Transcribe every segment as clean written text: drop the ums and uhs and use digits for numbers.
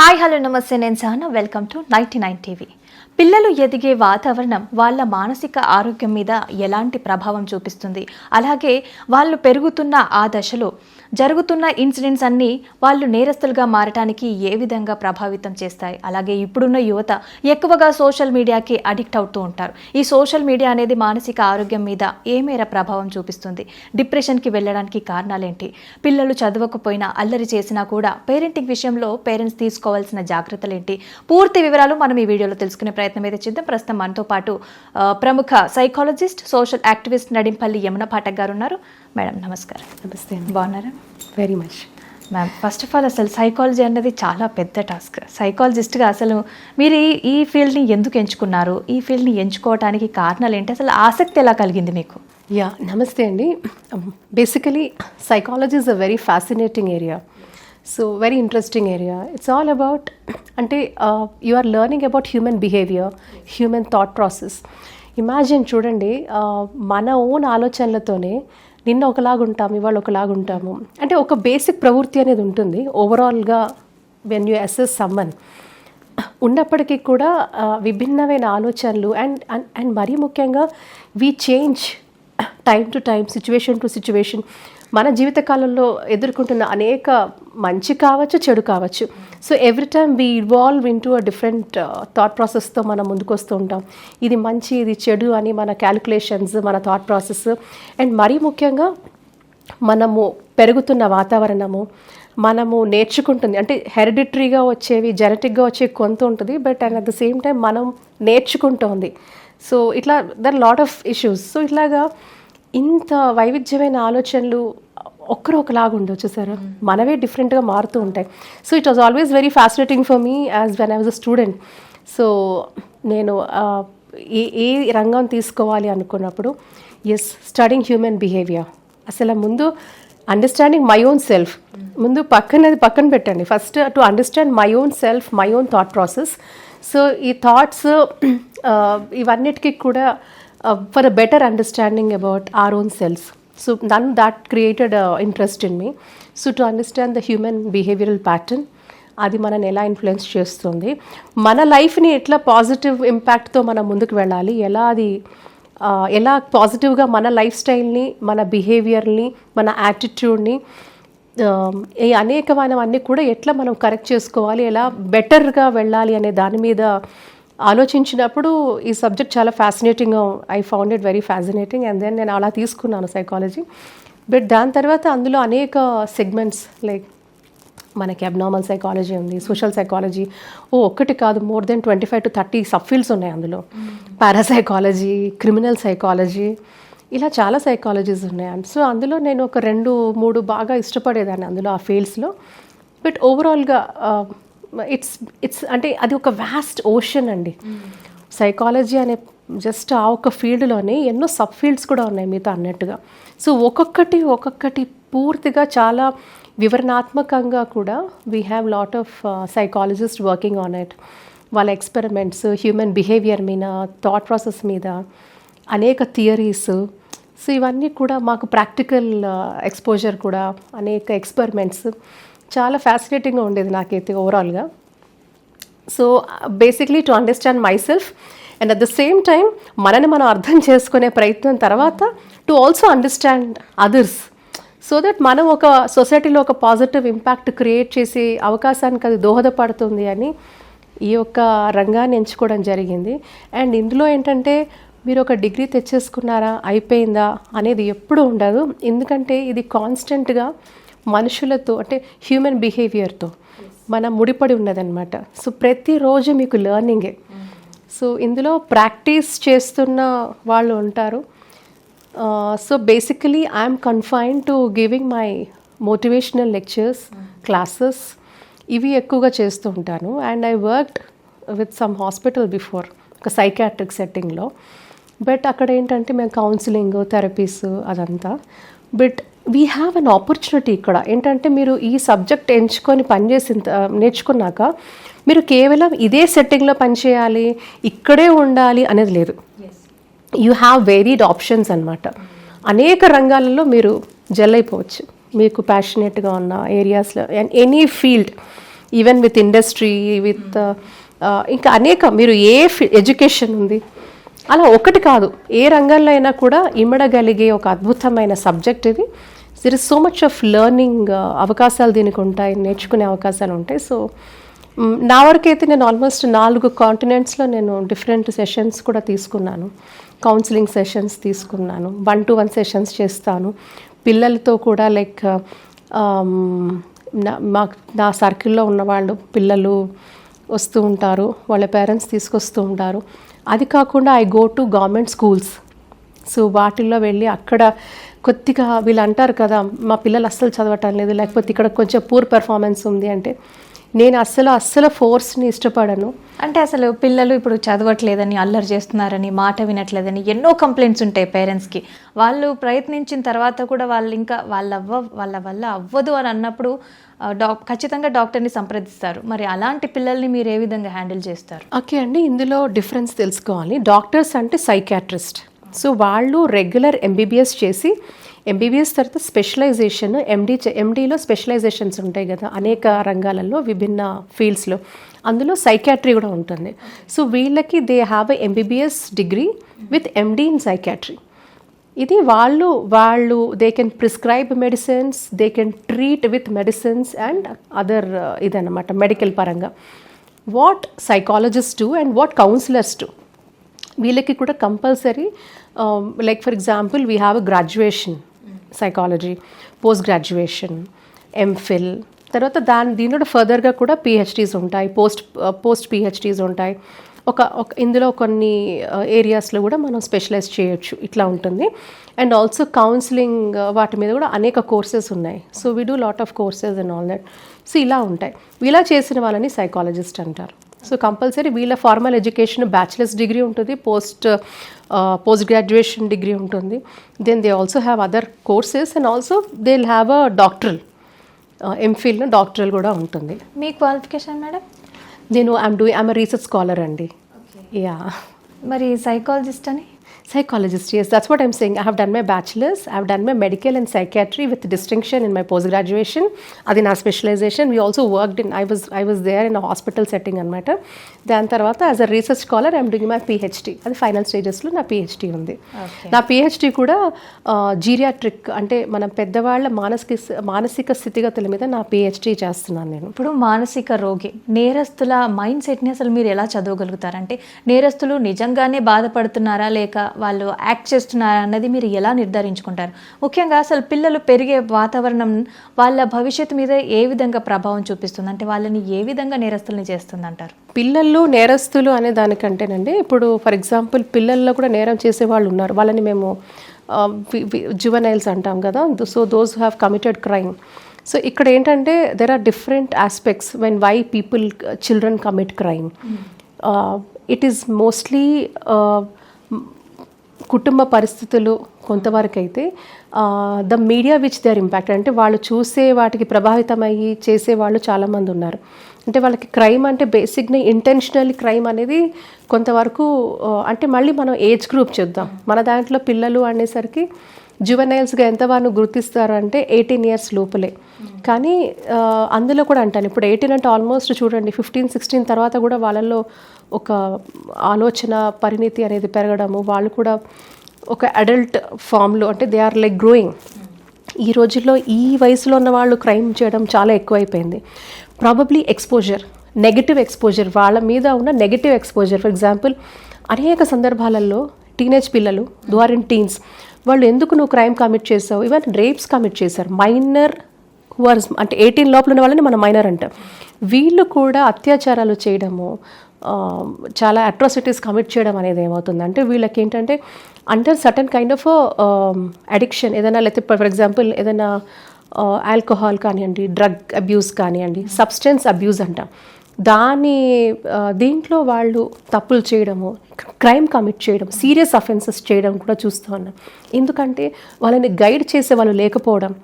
Hi hello నమస్తే, నేను Sahana. Welcome to 99 TV. పిల్లలు ఎదిగే వాతావరణం వాళ్ళ మానసిక ఆరోగ్యం మీద ఎలాంటి ప్రభావం చూపిస్తుంది, అలాగే వాళ్ళు పెరుగుతున్న ఆ దశలో జరుగుతున్న ఇన్సిడెంట్స్ అన్నీ వాళ్ళు నేరస్తులుగా మారటానికి ఏ విధంగా ప్రభావితం చేస్తాయి, అలాగే ఇప్పుడున్న యువత ఎక్కువగా సోషల్ మీడియాకి అడిక్ట్ అవుతూ ఉంటారు. ఈ సోషల్ మీడియా అనేది మానసిక ఆరోగ్యం మీద ఏ మేర ప్రభావం చూపిస్తుంది, డిప్రెషన్కి వెళ్ళడానికి కారణాలేంటి, పిల్లలు చదవకపోయినా అల్లరి చేసినా కూడా పేరెంటింగ్ విషయంలో పేరెంట్స్ తీసుకోవాల్సిన జాగ్రత్తలు ఏంటి, పూర్తి వివరాలు మనం ఈ వీడియోలో తెలుసుకునే ప్రయత్నం అయితే చేద్దాం. ప్రస్తుతం మనతో పాటు ప్రముఖ psychologist, social activist Nadimpalli Yamuna Pathak గారు ఉన్నారు. మేడం నమస్కారం. నమస్తే. బాగున్నారా? Very much ma'am. First of all అసలు సైకాలజీ అన్నది చాలా పెద్ద టాస్క్. సైకాలజిస్ట్గా అసలు మీరు ఈ ఫీల్డ్ని ఎందుకు ఎంచుకున్నారు, ఈ ఫీల్డ్ని ఎంచుకోవడానికి కారణాలు ఏంటి, అసలు ఆసక్తి ఎలా కలిగింది మీకు? నమస్తే అండి. Basically psychology is a very fascinating area, so very interesting area. It's all about అంటే you are learning about human behaviour, human thought process. Imagine చూడండి, మన ఓన్ ఆలోచనలతోనే నిన్న ఒకలాగా ఉంటాము, ఇవాళ ఒకలాగా ఉంటాము. అంటే ఒక బేసిక్ ప్రవృత్తి అనేది ఉంటుంది ఓవరాల్గా వెన్ యూ అసెస్ సమ్మన్. ఉన్నప్పటికీ కూడా విభిన్నమైన ఆలోచనలు అండ్ మరీ ముఖ్యంగా we change time to time, situation to situation. మన జీవితకాలంలో ఎదుర్కొంటున్న అనేక మంచి కావచ్చు, చెడు కావచ్చు. So every time we evolve into a different thought ప్రాసెస్తో మనం ముందుకు వస్తూ ఉంటాం. ఇది మంచి, ఇది చెడు అని మన క్యాలిక్యులేషన్స్, మన థాట్ ప్రాసెస్. అండ్ మరీ ముఖ్యంగా మనము పెరుగుతున్న వాతావరణము, మనము నేర్చుకుంటుంది అంటే హెరిడిటరీగా వచ్చేవి, జెనెటిక్గా వచ్చేవి కొంత ఉంటుంది, but and at the same time మనం నేర్చుకుంటోంది. సో ఇట్లా there lot of issues. So ఇట్లాగా ఇంత వైవిధ్యమైన ఆలోచనలు ఒక్కరు ఒకలాగా ఉండవు చూసారా, మనవే డిఫరెంట్గా మారుతూ ఉంటాయి. So it was always very fascinating for me as when I was a student. So నేను ఏ రంగం తీసుకోవాలి అనుకున్నప్పుడు ఎస్, స్టడింగ్ హ్యూమన్ బిహేవియర్. అసలు ముందు అండర్స్టాండింగ్ మై ఓన్ సెల్ఫ్, ముందు పక్కన పెట్టండి. First to understand my own self, my own thought process. So ఈ థాట్స్ ఇవన్నిటికీ కూడా for a better understanding about our own selves. So that created interest in me. So to understand the human behavioral pattern, అది మనని ఎలా influence చేస్తుంది, మన లైఫ్ని ఎట్లా పాజిటివ్ ఇంపాక్ట్తో మనం ముందుకు వెళ్ళాలి, ఎలా పాజిటివ్గా మన లైఫ్ స్టైల్ని, మన బిహేవియర్ని, మన యాటిట్యూడ్ని, ఈ అనేకమైనవన్నీ కూడా ఎట్లా మనం కరెక్ట్ చేసుకోవాలి, ఎలా బెటర్గా వెళ్ళాలి అనే దాని మీద ఆలోచించినప్పుడు ఈ సబ్జెక్ట్ చాలా ఫ్యాసినేటింగ్గా, I found it very fascinating. And then నేను అలా తీసుకున్నాను సైకాలజీ. బట్ దాని తర్వాత అందులో అనేక సెగ్మెంట్స్, లైక్ మనకి అబ్నార్మల్ సైకాలజీ ఉంది, సోషల్ సైకాలజీ, ఒక్కటి కాదు, more than 25 to 30 subfields ఉన్నాయి అందులో. పారాసైకాలజీ, క్రిమినల్ సైకాలజీ, ఇలా చాలా సైకాలజీస్ ఉన్నాయి. సో అందులో నేను ఒక 2-3 బాగా ఇష్టపడేదాన్ని అందులో ఆ ఫీల్డ్స్లో. బట్ ఓవరాల్గా ఇట్స్ అంటే అది ఒక వాస్ట్ ఓషన్ అండి. సైకాలజీ అనే జస్ట్ ఆ ఒక ఫీల్డ్లోనే ఎన్నో సబ్ ఫీల్డ్స్ కూడా ఉన్నాయి మీతో అన్నట్టుగా. సో ఒక్కొక్కటి పూర్తిగా చాలా వివరణాత్మకంగా కూడా we have lot of psychologist working on it. వాళ్ళ ఎక్స్పెరిమెంట్స్ హ్యూమన్ బిహేవియర్ మీద, థాట్ ప్రాసెస్ మీద, అనేక థియరీస్. సో ఇవన్నీ కూడా మాకు ప్రాక్టికల్ ఎక్స్పోజర్ కూడా, అనేక ఎక్స్పెరిమెంట్స్, చాలా ఫ్యాసినేటింగ్గా ఉండేది నాకైతే ఓవరాల్గా. So basically to understand my self and at the same time మనని మనం అర్థం చేసుకునే ప్రయత్నం తర్వాత to also understand others, so that మనం ఒక సొసైటీలో ఒక పాజిటివ్ ఇంపాక్ట్ క్రియేట్ చేసే అవకాశానికి అది దోహదపడుతుంది అని ఈ యొక్క రంగాన్ని ఎంచుకోవడం జరిగింది. అండ్ ఇందులో ఏంటంటే మీరు ఒక డిగ్రీ తెచ్చేసుకున్నారా, అయిపోయిందా అనేది ఎప్పుడూ ఉండదు. ఎందుకంటే ఇది కాన్స్టెంట్గా మనుషులతో అంటే హ్యూమన్ బిహేవియర్తో మనం ముడిపడి ఉన్నదన్నమాట. సో ప్రతిరోజు మీకు లెర్నింగే. సో ఇందులో ప్రాక్టీస్ చేస్తున్న వాళ్ళు ఉంటారు. So basically I'm confined to giving my motivational lectures, classes, ఇవి ఎక్కువగా చేస్తూ ఉంటాను. And I worked with some hospital before, ఒక సైకాట్రిక్ సెట్టింగ్లో. బట్ అక్కడ ఏంటంటే మేము కౌన్సిలింగ్, థెరపీస్ అదంతా. But we have an opportunity ఇక్కడ ఏంటంటే మీరు ఈ సబ్జెక్ట్ ఎంచుకొని నేర్చుకున్నాక మీరు కేవలం ఇదే సెట్టింగ్లో పనిచేయాలి, ఇక్కడే ఉండాలి అనేది లేదు. యూ హ్యావ్ వేరీడ్ ఆప్షన్స్ అన్నమాట. అనేక రంగాలలో మీరు జెల్ అయిపోవచ్చు మీకు ప్యాషనేట్గా ఉన్న ఏరియాస్లో. And any field even with industry with ఇంకా అనేక మీరు ఏ ఎడ్యుకేషన్ ఉంది అలా ఒకటి కాదు, ఏ రంగంలో అయినా కూడా ఇమ్మడగలిగే ఒక అద్భుతమైన సబ్జెక్ట్ ఇది. There is so much of learning అవకాశాలు దీనికి ఉంటాయి, నేర్చుకునే అవకాశాలు ఉంటాయి. సో నా వరకైతే నేను ఆల్మోస్ట్ 4 కాంటినెంట్స్లో నేను డిఫరెంట్ సెషన్స్ కూడా తీసుకున్నాను. కౌన్సిలింగ్ సెషన్స్ తీసుకున్నాను, 1-to-1 సెషన్స్ చేస్తాను పిల్లలతో కూడా. లైక్ నా సర్కిల్లో ఉన్నవాళ్ళు పిల్లలు వస్తూ ఉంటారు, వాళ్ళ పేరెంట్స్ తీసుకొస్తూ ఉంటారు. అది కాకుండా I go to government schools. So వాటిల్లో వెళ్ళి అక్కడ కొద్దిగా వీళ్ళు అంటారు కదా మా పిల్లలు అస్సలు చదవటం లేదు, లేకపోతే ఇక్కడ కొంచెం పూర్ పెర్ఫార్మెన్స్ ఉంది అంటే, నేను అస్సలు ఫోర్స్ని ఇష్టపడను. అంటే అసలు పిల్లలు ఇప్పుడు చదవట్లేదని, అల్లరి చేస్తున్నారని, మాట వినట్లేదని ఎన్నో కంప్లైంట్స్ ఉంటాయి పేరెంట్స్కి. వాళ్ళు ప్రయత్నించిన తర్వాత కూడా వాళ్ళు ఇంకా వాళ్ళ వల్ల అవ్వదు అని అన్నప్పుడు ఖచ్చితంగా డాక్టర్ని సంప్రదిస్తారు. మరి అలాంటి పిల్లల్ని మీరు ఏ విధంగా హ్యాండిల్ చేస్తారు? ఓకే అండి, ఇందులో డిఫరెన్స్ తెలుసుకోవాలి. డాక్టర్స్ అంటే సైకాట్రిస్ట్. సో వాళ్ళు రెగ్యులర్ ఎంబీబీఎస్ చేసి, ఎంబీబీఎస్ తర్వాత స్పెషలైజేషన్, ఎండీలో స్పెషలైజేషన్స్ ఉంటాయి కదా అనేక రంగాలలో విభిన్న ఫీల్డ్స్లో, అందులో సైకాట్రీ కూడా ఉంటుంది. సో వీళ్ళకి they have a MBBS degree with MD in psychiatry. ఇది వాళ్ళు they can prescribe medicines, they can treat with medicines and other ఇదన్నమాట మెడికల్ పరంగా. What psychologist do and what counsellors do, వీళ్ళకి కూడా compulsory like for example we have a graduation psychology, post graduation, MPhil, తర్వాత దీనిలో ఫర్దర్గా కూడా PhDs ఉంటాయి, post PhDs ఉంటాయి. ఇందులో కొన్ని ఏరియాస్లో కూడా మనం స్పెషలైజ్ చేయొచ్చు, ఇట్లా ఉంటుంది. అండ్ ఆల్సో కౌన్సిలింగ్ వాటి మీద కూడా అనేక కోర్సెస్ ఉన్నాయి. So we do lot of courses and all that. So ఇలా ఉంటాయి. ఇలా చేసిన వాళ్ళని సైకాలజిస్ట్ అంటారు. సో కంపల్సరీ వీళ్ళ ఫార్మల్ ఎడ్యుకేషన్ బ్యాచిలర్స్ డిగ్రీ ఉంటుంది, పోస్ట్ గ్రాడ్యుయేషన్ డిగ్రీ ఉంటుంది. Then they also have other courses and also they will have a doctoral, MPhil doctoral కూడా ఉంటుంది. మీ క్వాలిఫికేషన్ మేడం? నేను ఐఎమ్ రీసెర్చ్ స్కాలర్ అండి. యా. మరి సైకాలజిస్ట్ అని? Psychologist, yes, that's what I'm saying. I have done my bachelor's, I have done my medical and psychiatry with distinction in my post-graduation. Adi na specialization. We also worked in, I was there in a hospital setting anamata. Then tarvata as a research scholar I'm doing my PhD. Adi final stages lo na PhD undi. Na PhD kuda geriatric ante mana peddavaళ్ళ మానసిక స్థితిగతుల మీద నా PhD చేస్తున్నాను నేను. ఇప్పుడు మానసిక రోగి నేరస్తుల మైండ్ సెట్ని అసలు మీరు ఎలా చదవగలుగుతారంటే, నేరస్తులు నిజంగానే బాధపడుతున్నారా లేక వాళ్ళు యాక్ట్ చేస్తున్నారా అన్నది మీరు ఎలా నిర్ధారించుకుంటారు? ముఖ్యంగా అసలు పిల్లలు పెరిగే వాతావరణం వాళ్ళ భవిష్యత్తు మీద ఏ విధంగా ప్రభావం చూపిస్తుంది, అంటే వాళ్ళని ఏ విధంగా నేరస్తుల్ని చేస్తుంది అంటారు? పిల్లలు నేరస్తులు అనే దానికంటేనండి, ఇప్పుడు ఫర్ ఎగ్జాంపుల్ పిల్లల్లో కూడా నేరం చేసే వాళ్ళు ఉన్నారు. వాళ్ళని మేము జువెనైల్స్ అంటాం కదా. So those who have committed crime. So ఇక్కడ ఏంటంటే there are different aspects when why children commit crime. It is mostly కుటుంబ పరిస్థితులు కొంతవరకు అయితే, the media which they are impacted, అంటే వాళ్ళు చూసే వాటికి ప్రభావితమయ్యి చేసేవాళ్ళు చాలామంది ఉన్నారు. అంటే వాళ్ళకి క్రైమ్ అంటే బేసిక్గా ఇంటెన్షనల్ క్రైమ్ అనేది కొంతవరకు, అంటే మళ్ళీ మనం ఏజ్ గ్రూప్ చూద్దాం. మన దాంట్లో పిల్లలు అనేసరికి జువెనైల్స్గా ఎంతవారు గుర్తిస్తారు అంటే 18 years లోపలే. కానీ అందులో కూడా అంటాను, ఇప్పుడు 18 అంటే ఆల్మోస్ట్ చూడండి 15-16 తర్వాత కూడా వాళ్ళల్లో ఒక ఆలోచన పరిణితి అనేది పెరగడము, వాళ్ళు కూడా ఒక అడల్ట్ ఫామ్లో, అంటే దే ఆర్ లైక్ గ్రోయింగ్. ఈ రోజుల్లో ఈ వయసులో ఉన్న వాళ్ళు క్రైమ్ చేయడం చాలా ఎక్కువైపోయింది. ప్రాబబ్లీ ఎక్స్పోజర్, నెగటివ్ ఎక్స్పోజర్, వాళ్ళ మీద ఉన్న నెగటివ్ ఎక్స్పోజర్. ఫర్ ఎగ్జాంపుల్ అనేక సందర్భాలలో టీనేజ్ పిల్లలు, దో ఆర్ ఇన్ టీన్స్, వాళ్ళు ఎందుకు నువ్వు క్రైమ్ కమిట్ చేసావు, ఈవెన్ రేప్స్ కమిట్ చేశారు. మైనర్ హువర్స్ అంటే 18 లోపల ఉన్న వాళ్ళని మనం మైనర్ అంటాం. వీళ్ళు కూడా అత్యాచారాలు చేయడము, చాలా అట్రాసిటీస్ కమిట్ చేయడం అనేది ఏమవుతుందంటే, వీళ్ళకి ఏంటంటే under certain kind of addiction, ఏదైనా లేకపోతే ఫర్ ఎగ్జాంపుల్ ఏదైనా ఆల్కహాల్ కానివ్వండి, డ్రగ్ అబ్యూస్ కానివ్వండి, సబ్స్టెన్స్ అబ్యూస్ అంటాం, దీంట్లో వాళ్ళు తప్పులు చేయడము, క్రైమ్ కమిట్ చేయడం, సీరియస్ అఫెన్సెస్ చేయడం కూడా చూస్తూ ఉన్నాం. ఎందుకంటే వాళ్ళని గైడ్ చేసే వాళ్ళు లేకపోవడం.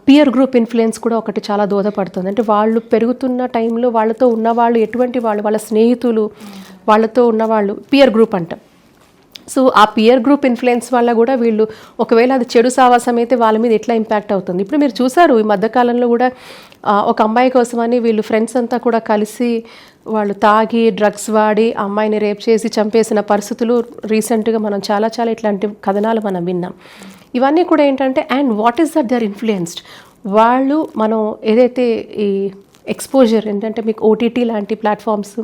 పియర్ గ్రూప్ ఇన్ఫ్లుయెన్స్ కూడా ఒకటి చాలా దోహదపడుతుంది. అంటే వాళ్ళు పెరుగుతున్న టైంలో వాళ్ళతో ఉన్నవాళ్ళు ఎటువంటి వాళ్ళు, వాళ్ళ స్నేహితులు, వాళ్ళతో ఉన్నవాళ్ళు పియర్ గ్రూప్ అంటాం. సో ఆ పియర్ గ్రూప్ ఇన్ఫ్లుయెన్స్ వల్ల కూడా వీళ్ళు ఒకవేళ అది చెడు సావాసం అయితే వాళ్ళ మీద ఎట్లా ఇంపాక్ట్ అవుతుంది. ఇప్పుడు మీరు చూసారు ఈ మధ్యకాలంలో కూడా ఒక అమ్మాయి కోసమని వీళ్ళు ఫ్రెండ్స్ అంతా కూడా కలిసి వాళ్ళు తాగి డ్రగ్స్ వాడి ఆ అమ్మాయిని రేప్ చేసి చంపేసిన పరిస్థితులు రీసెంట్గా మనం చాలా ఇట్లాంటి కథనాలు మనం విన్నాం. ఇవన్నీ కూడా ఏంటంటే and what is that they are influenced. వాళ్ళు మనం ఏదైతే ఈ ఎక్స్పోజర్ ఏంటంటే మీకు ఓటీటీ లాంటి ప్లాట్ఫామ్స్,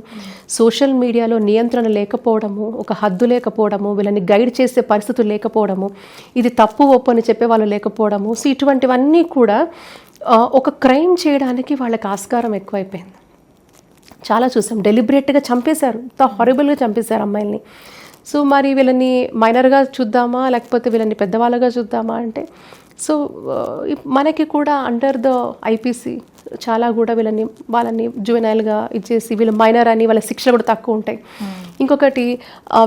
సోషల్ మీడియాలో నియంత్రణ లేకపోవడము, ఒక హద్దు లేకపోవడము, వీళ్ళని గైడ్ చేసే పరిస్థితులు లేకపోవడము, ఇది తప్పు ఒప్పు అని చెప్పే వాళ్ళు లేకపోవడము. సో ఇటువంటివన్నీ కూడా ఒక క్రైమ్ చేయడానికి వాళ్ళకి ఆస్కారం ఎక్కువైపోయింది. చాలా చూసాం, డెలిబరేట్గా చంపేశారు, ఇంత హారబుల్గా చంపేశారు అమ్మాయిల్ని. సో మరి వీళ్ళని మైనర్గా చూద్దామా లేకపోతే వీళ్ళని పెద్దవాళ్ళగా చూద్దామా అంటే సో మనకి కూడా అండర్ ద ఐపీసీ చాలా కూడా వాళ్ళని జువెనైల్గా ఇచ్చేసి వీళ్ళు మైనర్ అని వాళ్ళ శిక్షలు కూడా తక్కువ ఉంటాయి. ఇంకొకటి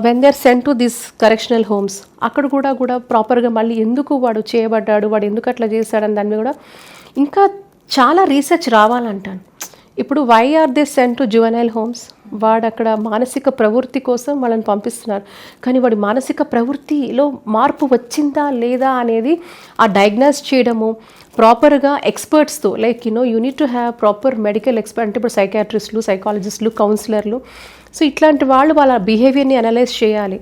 when they are sent to this correctional homes, అక్కడ కూడా ప్రాపర్గా మళ్ళీ ఎందుకు వాడు చేయబడ్డాడు, వాడు ఎందుకు అట్లా చేశాడని దాని మీద కూడా ఇంకా చాలా రీసెర్చ్ రావాలంటాను. ఇప్పుడు why are they sent to juvenile homes, వాడు అక్కడ మానసిక ప్రవృత్తి కోసం వాళ్ళని పంపిస్తున్నారు, కానీ వాడి మానసిక ప్రవృత్తిలో మార్పు వచ్చిందా లేదా అనేది ఆ డయాగ్నోస్ చేయడము ప్రాపర్గా ఎక్స్పర్ట్స్తో like you need to have proper medical expert. అంటే ఇప్పుడు సైకాట్రిస్టులు, సైకాలజిస్టులు, కౌన్సిలర్లు, సో ఇట్లాంటి వాళ్ళు వాళ్ళ బిహేవియర్ని అనలైజ్ చేయాలి.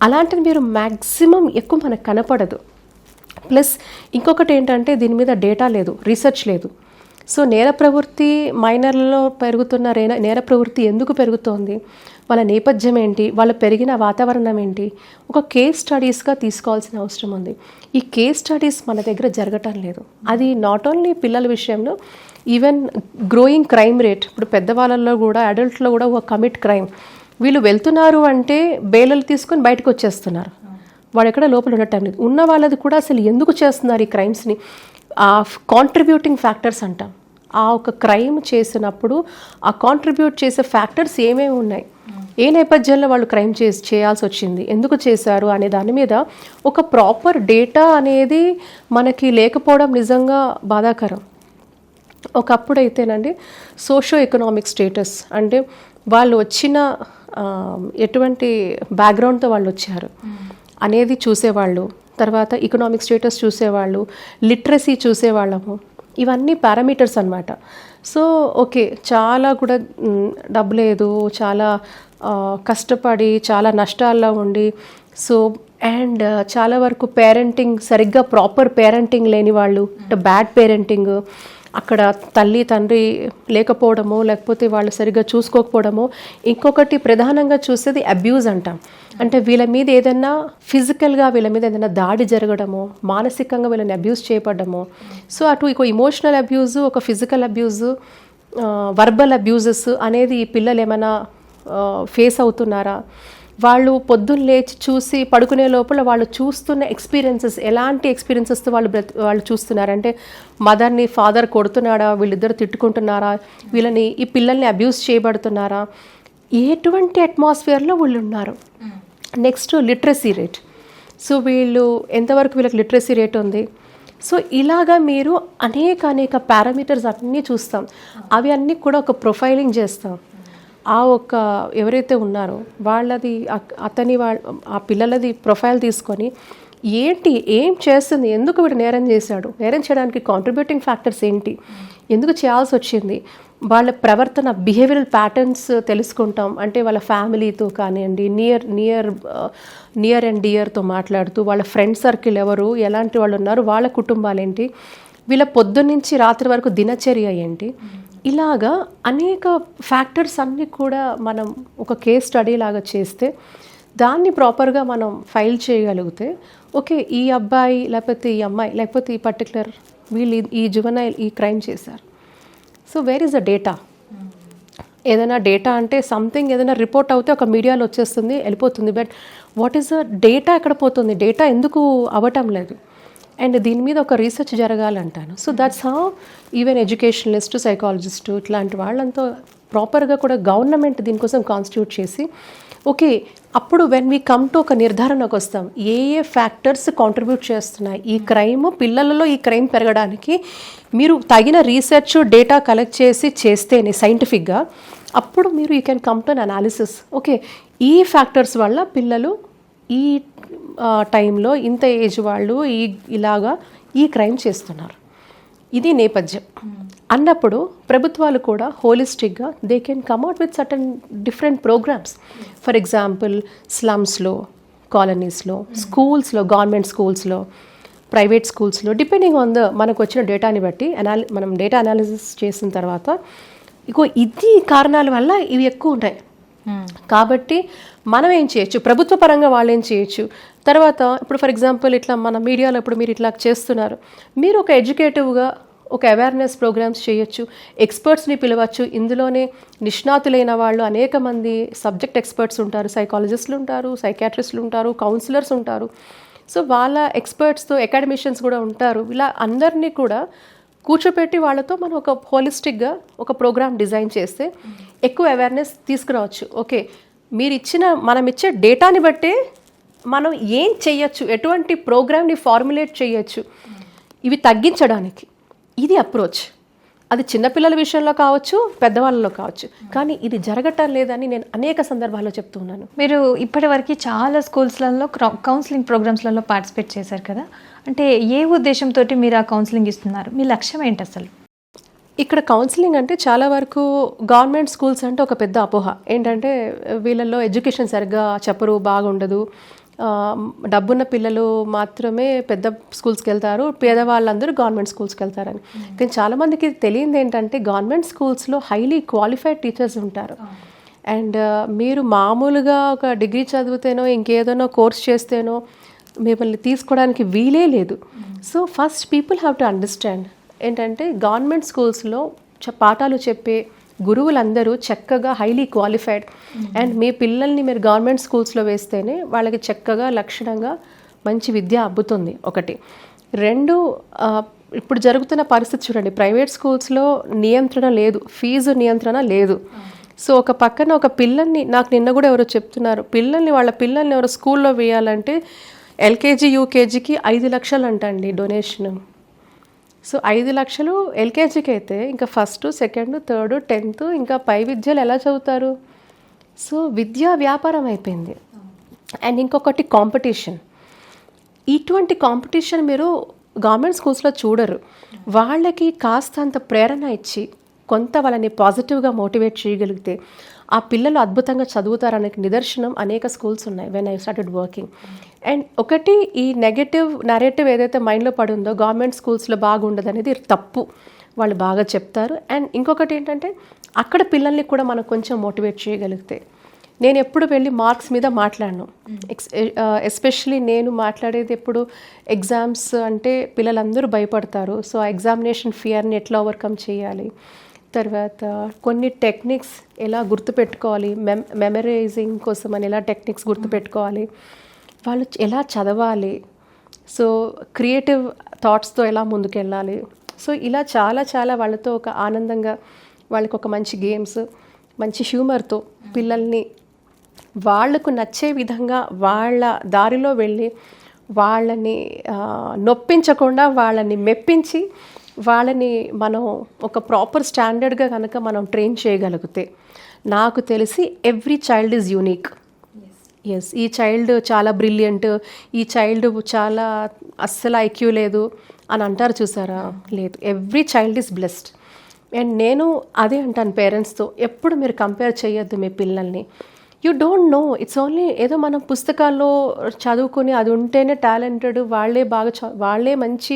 అలాంటిది మీరు మ్యాక్సిమం ఎక్కువ మనకు కనపడదు. ప్లస్ ఇంకొకటి ఏంటంటే దీని మీద డేటా లేదు, రీసెర్చ్ లేదు. సో నేర ప్రవృత్తి మైనర్లలో పెరుగుతున్న నేర ప్రవృత్తి ఎందుకు పెరుగుతోంది, వాళ్ళ నేపథ్యం ఏంటి, వాళ్ళ పెరిగిన వాతావరణం ఏంటి, ఒక కేస్ స్టడీస్గా తీసుకోవాల్సిన అవసరం ఉంది. ఈ కేస్ స్టడీస్ మన దగ్గర జరగటం లేదు. అది నాట్ ఓన్లీ పిల్లల విషయంలో, ఈవెన్ గ్రోయింగ్ క్రైమ్ రేట్, ఇప్పుడు పెద్దవాళ్ళల్లో కూడా అడల్ట్లో కూడా ఒక కమిట్ క్రైమ్, వీళ్ళు వెళ్తున్నారు అంటే బెయిల్ తీసుకొని బయటకు వచ్చేస్తున్నారు, వాడు ఎక్కడ లోపల ఉండటం లేదు. ఉన్న వాళ్ళది కూడా అసలు ఎందుకు చేస్తున్నారు ఈ క్రైమ్స్ని, ఆ కాంట్రిబ్యూటింగ్ ఫ్యాక్టర్స్ అంటాం. ఆ ఒక క్రైమ్ చేసినప్పుడు ఆ కాంట్రిబ్యూట్ చేసే ఫ్యాక్టర్స్ ఏమేమి ఉన్నాయి, ఏ నేపథ్యంలో వాళ్ళు క్రైమ్ చేయాల్సి వచ్చింది, ఎందుకు చేశారు అనే దాని మీద ఒక ప్రాపర్ డేటా అనేది మనకి లేకపోవడం నిజంగా బాధాకరం. ఒకప్పుడు అయితేనండి సోషో ఎకనామిక్ స్టేటస్ అంటే వాళ్ళు వచ్చిన ఎటువంటి బ్యాక్గ్రౌండ్తో వాళ్ళు వచ్చారు అనేది చూసేవాళ్ళు, తర్వాత ఎకనామిక్ స్టేటస్ చూసేవాళ్ళు, లిటరసీ చూసేవాళ్ళము, ఇవన్నీ పారామీటర్స్ అన్నమాట. సో ఓకే, చాలా కూడా డబ్బు లేదు, చాలా కష్టపడి చాలా నష్టాల్లో ఉండి, సో అండ్ చాలా వరకు పేరెంటింగ్ సరిగ్గా ప్రాపర్ పేరెంటింగ్ లేని వాళ్ళు, అంటే బ్యాడ్ పేరెంటింగ్, అక్కడ తల్లి తండ్రి లేకపోవడము, లేకపోతే వాళ్ళు సరిగ్గా చూసుకోకపోవడము. ఇంకొకటి ప్రధానంగా చూసేది అబ్యూజ్ అంటాం. అంటే వీళ్ళ మీద ఏదైనా ఫిజికల్గా వీళ్ళ మీద ఏదైనా దాడి జరగడము, మానసికంగా వీళ్ళని అబ్యూజ్ చేయబడ్డము. సో అటు ఒక ఇమోషనల్ అబ్యూజు, ఒక ఫిజికల్ అబ్యూజు, వర్బల్ అబ్యూజెస్ అనేది ఈ పిల్లలు ఏమైనా ఫేస్ అవుతున్నారా, వాళ్ళు పొద్దున్న లేచి చూసి పడుకునే లోపల వాళ్ళు చూస్తున్న ఎక్స్పీరియన్సెస్, ఎలాంటి ఎక్స్పీరియన్సెస్తో వాళ్ళు చూస్తున్నారంటే మదర్ని ఫాదర్ కొడుతున్నాడా, వీళ్ళిద్దరు తిట్టుకుంటున్నారా, వీళ్ళని ఈ పిల్లల్ని అబ్యూస్ చేయబడుతున్నారా, ఎటువంటి అట్మాస్ఫియర్లో వీళ్ళు ఉన్నారు. నెక్స్ట్ లిటరసీ రేట్, సో వీళ్ళు ఎంతవరకు వీళ్ళకి లిటరసీ రేట్ ఉంది. సో ఇలాగా మీరు అనేక పారామీటర్స్ అన్నీ చూస్తాం, అవి అన్నీ కూడా ఒక ప్రొఫైలింగ్ చేస్తాం. ఆ ఒక్క ఎవరైతే ఉన్నారో వాళ్ళది ఆ పిల్లలది ప్రొఫైల్ తీసుకొని ఏం చేస్తుంది, ఎందుకు వీడు నేరం చేశాడు, నేరం చేయడానికి కాంట్రిబ్యూటింగ్ ఫ్యాక్టర్స్ ఏంటి, ఎందుకు చేయాల్సి వచ్చింది, వాళ్ళ ప్రవర్తన బిహేవియరల్ ప్యాటర్న్స్ తెలుసుకుంటాం. అంటే వాళ్ళ ఫ్యామిలీతో కానివ్వండి, నియర్ అండ్ డియర్తో మాట్లాడుతూ వాళ్ళ ఫ్రెండ్ సర్కిల్ ఎవరు, ఎలాంటి వాళ్ళు ఉన్నారు, వాళ్ళ కుటుంబాలు ఏంటి, వీళ్ళ పొద్దున్నుంచి రాత్రి వరకు దినచర్య ఏంటి, ఇలాగా అనేక ఫ్యాక్టర్స్ అన్నీ కూడా మనం ఒక కేస్ స్టడీ లాగా చేస్తే దాన్ని ప్రాపర్గా మనం ఫైల్ చేయగలిగితే ఓకే, ఈ అబ్బాయి లేకపోతే ఈ అమ్మాయి లేకపోతే ఈ పర్టికులర్ వీళ్ళు ఈ జువెనైల్ ఈ క్రైమ్ చేశారు. So where is the data, ఏదైనా డేటా అంటే సంథింగ్ ఏదైనా రిపోర్ట్ అవుతే ఒక మీడియాలో వచ్చేస్తుంది వెళ్ళిపోతుంది, but what is the data ఎక్కడ పోతుంది, డేటా ఎందుకు అవ్వటం లేదు, అండ్ దీని మీద ఒక రీసెర్చ్ జరగాలంటాను. So that's how even educationalist, psychologist ఇట్లాంటి వాళ్ళంతా ప్రాపర్గా కూడా గవర్నమెంట్ దీనికోసం కాన్స్టిట్యూట్ చేసి ఓకే, అప్పుడు వెన్ వీ కమ్ టు ఒక నిర్ధారణకు వస్తాం, ఏ ఫ్యాక్టర్స్ కాంట్రిబ్యూట్ చేస్తున్నాయి ఈ క్రైమ్, పిల్లలలో ఈ క్రైమ్ పెరగడానికి మీరు తగిన రీసెర్చ్ డేటా కలెక్ట్ చేస్తేనే సైంటిఫిక్గా, అప్పుడు మీరు you can come to an analysis. Okay, ఈ ఫ్యాక్టర్స్ వల్ల పిల్లలు ఈ టైంలో ఇంత ఏజ్ వాళ్ళు ఇలాగా ఈ క్రైమ్ చేస్తున్నారు, ఇది నేపథ్యం అన్నప్పుడు ప్రభుత్వాలు కూడా హోలిస్టిక్గా they can come out with certain different programmes. For example స్లమ్స్లో, కాలనీస్లో, స్కూల్స్లో, గవర్నమెంట్ స్కూల్స్లో, ప్రైవేట్ స్కూల్స్లో, డిపెండింగ్ ఆన్ మనకు వచ్చిన డేటాని బట్టి మనం డేటా అనాలిసిస్ చేసిన తర్వాత ఇది కారణాల వల్ల ఇవి ఎక్కువ ఉంటాయి. కాబట్టి మనం ఏం చేయొచ్చు, ప్రభుత్వ పరంగా వాళ్ళు ఏం చేయొచ్చు. తర్వాత ఇప్పుడు ఫర్ ఎగ్జాంపుల్ ఇట్లా మన మీడియాలో ఇప్పుడు మీరు ఇట్లా చేస్తున్నారు, మీరు ఒక ఎడ్యుకేటివ్గా ఒక అవేర్నెస్ ప్రోగ్రామ్స్ చేయొచ్చు, ఎక్స్పర్ట్స్ని పిలవచ్చు. ఇందులోనే నిష్ణాతులైన వాళ్ళు అనేక మంది సబ్జెక్ట్ ఎక్స్పర్ట్స్ ఉంటారు, సైకాలజిస్టులు ఉంటారు, సైకాట్రిస్టులు ఉంటారు, కౌన్సిలర్స్ ఉంటారు. సో వాళ్ళ ఎక్స్పర్ట్స్తో అకాడమిషియన్స్ కూడా ఉంటారు. ఇలా అందరినీ కూడా కూర్చోపెట్టి వాళ్ళతో మనం ఒక హోలిస్టిక్గా ఒక ప్రోగ్రామ్ డిజైన్ చేస్తే ఎక్కువ అవేర్నెస్ తీసుకురావచ్చు. ఓకే, మనం ఇచ్చే డేటాని బట్టే మనం ఏం చెయ్యొచ్చు, ఎటువంటి ప్రోగ్రామ్ని ఫార్ములేట్ చేయొచ్చు ఇవి తగ్గించడానికి. ఇది అప్రోచ్. అది చిన్నపిల్లల విషయంలో కావచ్చు, పెద్దవాళ్ళలో కావచ్చు, కానీ ఇది జరగటం లేదని నేను అనేక సందర్భాల్లో చెప్తున్నాను. మీరు ఇప్పటివరకు చాలా స్కూల్స్లలో కౌన్సిలింగ్ ప్రోగ్రామ్స్లలో పార్టిసిపేట్ చేశారు కదా, అంటే ఏ ఉద్దేశంతో మీరు ఆ కౌన్సిలింగ్ ఇస్తున్నారు, మీ లక్ష్యం ఏంటి అసలు? ఇక్కడ కౌన్సిలింగ్ అంటే చాలా వరకు గవర్నమెంట్ స్కూల్స్ అంటే ఒక పెద్ద అపోహ ఏంటంటే వీళ్ళల్లో ఎడ్యుకేషన్ సరిగ్గా చెప్పరు, బాగుండదు, డబ్బున్న పిల్లలు మాత్రమే పెద్ద స్కూల్స్కి వెళ్తారు, పేదవాళ్ళందరూ గవర్నమెంట్ స్కూల్స్కి వెళ్తారని. కానీ చాలామందికి తెలియదు ఏంటంటే గవర్నమెంట్ స్కూల్స్లో హైలీ క్వాలిఫైడ్ టీచర్స్ ఉంటారు. అండ్ మీరు మామూలుగా ఒక డిగ్రీ చదివితేనో ఇంకేదైనా కోర్స్ చేస్తేనో మిమ్మల్ని తీసుకోవడానికి వీలే లేదు. So first people have to understand ఏంటంటే గవర్నమెంట్ స్కూల్స్లో పాఠాలు చెప్పే గురువులందరూ చక్కగా హైలీ క్వాలిఫైడ్. అండ్ మీ పిల్లల్ని మీరు గవర్నమెంట్ స్కూల్స్లో వేస్తేనే వాళ్ళకి చక్కగా లక్షణంగా మంచి విద్య అబ్బుతుంది. ఒకటి. రెండు, ఇప్పుడు జరుగుతున్న పరిస్థితి చూడండి, ప్రైవేట్ స్కూల్స్లో నియంత్రణ లేదు, ఫీజు నియంత్రణ లేదు. సో ఒక పక్కన ఒక పిల్లల్ని, నాకు నిన్న కూడా ఎవరో చెప్తున్నారు, వాళ్ళ పిల్లల్ని ఎవరో స్కూల్లో వేయాలంటే ఎల్కేజీ యూకేజీకి 5 లక్షలు అంటండి డొనేషన్. సో 5 లక్షలు ఎల్కేజీకి అయితే ఇంకా ఫస్ట్, సెకండ్, థర్డ్, 10th ఇంకా పై విద్యలు ఎలా చదువుతారు? సో విద్యా వ్యాపారం అయిపోయింది. అండ్ ఇంకొకటి కాంపిటీషన్. ఇటువంటి కాంపిటీషన్ మీరు గవర్నమెంట్ స్కూల్స్లో చూడరు. వాళ్ళకి కాస్తంత ప్రేరణ ఇచ్చి కొంత వాళ్ళని పాజిటివ్గా మోటివేట్ చేయగలిగితే ఆ పిల్లలు అద్భుతంగా చదువుతారనే నిదర్శనం అనేక స్కూల్స్ ఉన్నాయి when I started working. And ఒకటి, ఈ నెగటివ్ నరేటివ్ ఏదైతే మైండ్లో పడుందో గవర్నమెంట్ స్కూల్స్లో బాగుండదు అనేది తప్పు, వాళ్ళు బాగా చెప్తారు. అండ్ ఇంకొకటి ఏంటంటే అక్కడ పిల్లల్ని కూడా మనం కొంచెం మోటివేట్ చేయగలిగితే, నేను ఎప్పుడు వెళ్ళి మార్క్స్ మీద మాట్లాడను. ఎస్పెషలీ నేను మాట్లాడేది ఎప్పుడు ఎగ్జామ్స్ అంటే పిల్లలందరూ భయపడతారు. సో ఆ ఎగ్జామినేషన్ ఫియర్ని ఎట్లా ఓవర్కమ్ చేయాలి, తర్వాత కొన్ని టెక్నిక్స్ ఎలా గుర్తుపెట్టుకోవాలి, మెమరైజింగ్ కోసం అని ఎలా టెక్నిక్స్ గుర్తుపెట్టుకోవాలి, వాళ్ళు ఎలా చదవాలి, సో క్రియేటివ్ థాట్స్తో ఎలా ముందుకెళ్ళాలి. సో ఇలా చాలా చాలా వాళ్ళతో ఒక ఆనందంగా, వాళ్ళకి ఒక మంచి గేమ్స్, మంచి హ్యూమర్తో పిల్లల్ని వాళ్లకు నచ్చే విధంగా వాళ్ళ దారిలో వెళ్ళి వాళ్ళని నొప్పించకుండా వాళ్ళని మెప్పించి వాళ్ళని మనం ఒక ప్రాపర్ స్టాండర్డ్గా కనుక మనం ట్రైన్ చేయగలిగితే, నాకు తెలిసి every child is unique. Yes, ఈ చైల్డ్ చాలా బ్రిలియంట్, ఈ చైల్డ్ చాలా అస్సలు ఐక్యూ లేదు అని అంటారు చూసారా, లేదు, every child is blessed. And నేను అదే అంటాను పేరెంట్స్తో, ఎప్పుడు మీరు కంపేర్ చేయొద్దు మీ పిల్లల్ని. You don't know, it's only ఏదో మనం పుస్తకాల్లో చదువుకుని అది ఉంటేనే టాలెంటెడ్, వాళ్ళే మంచి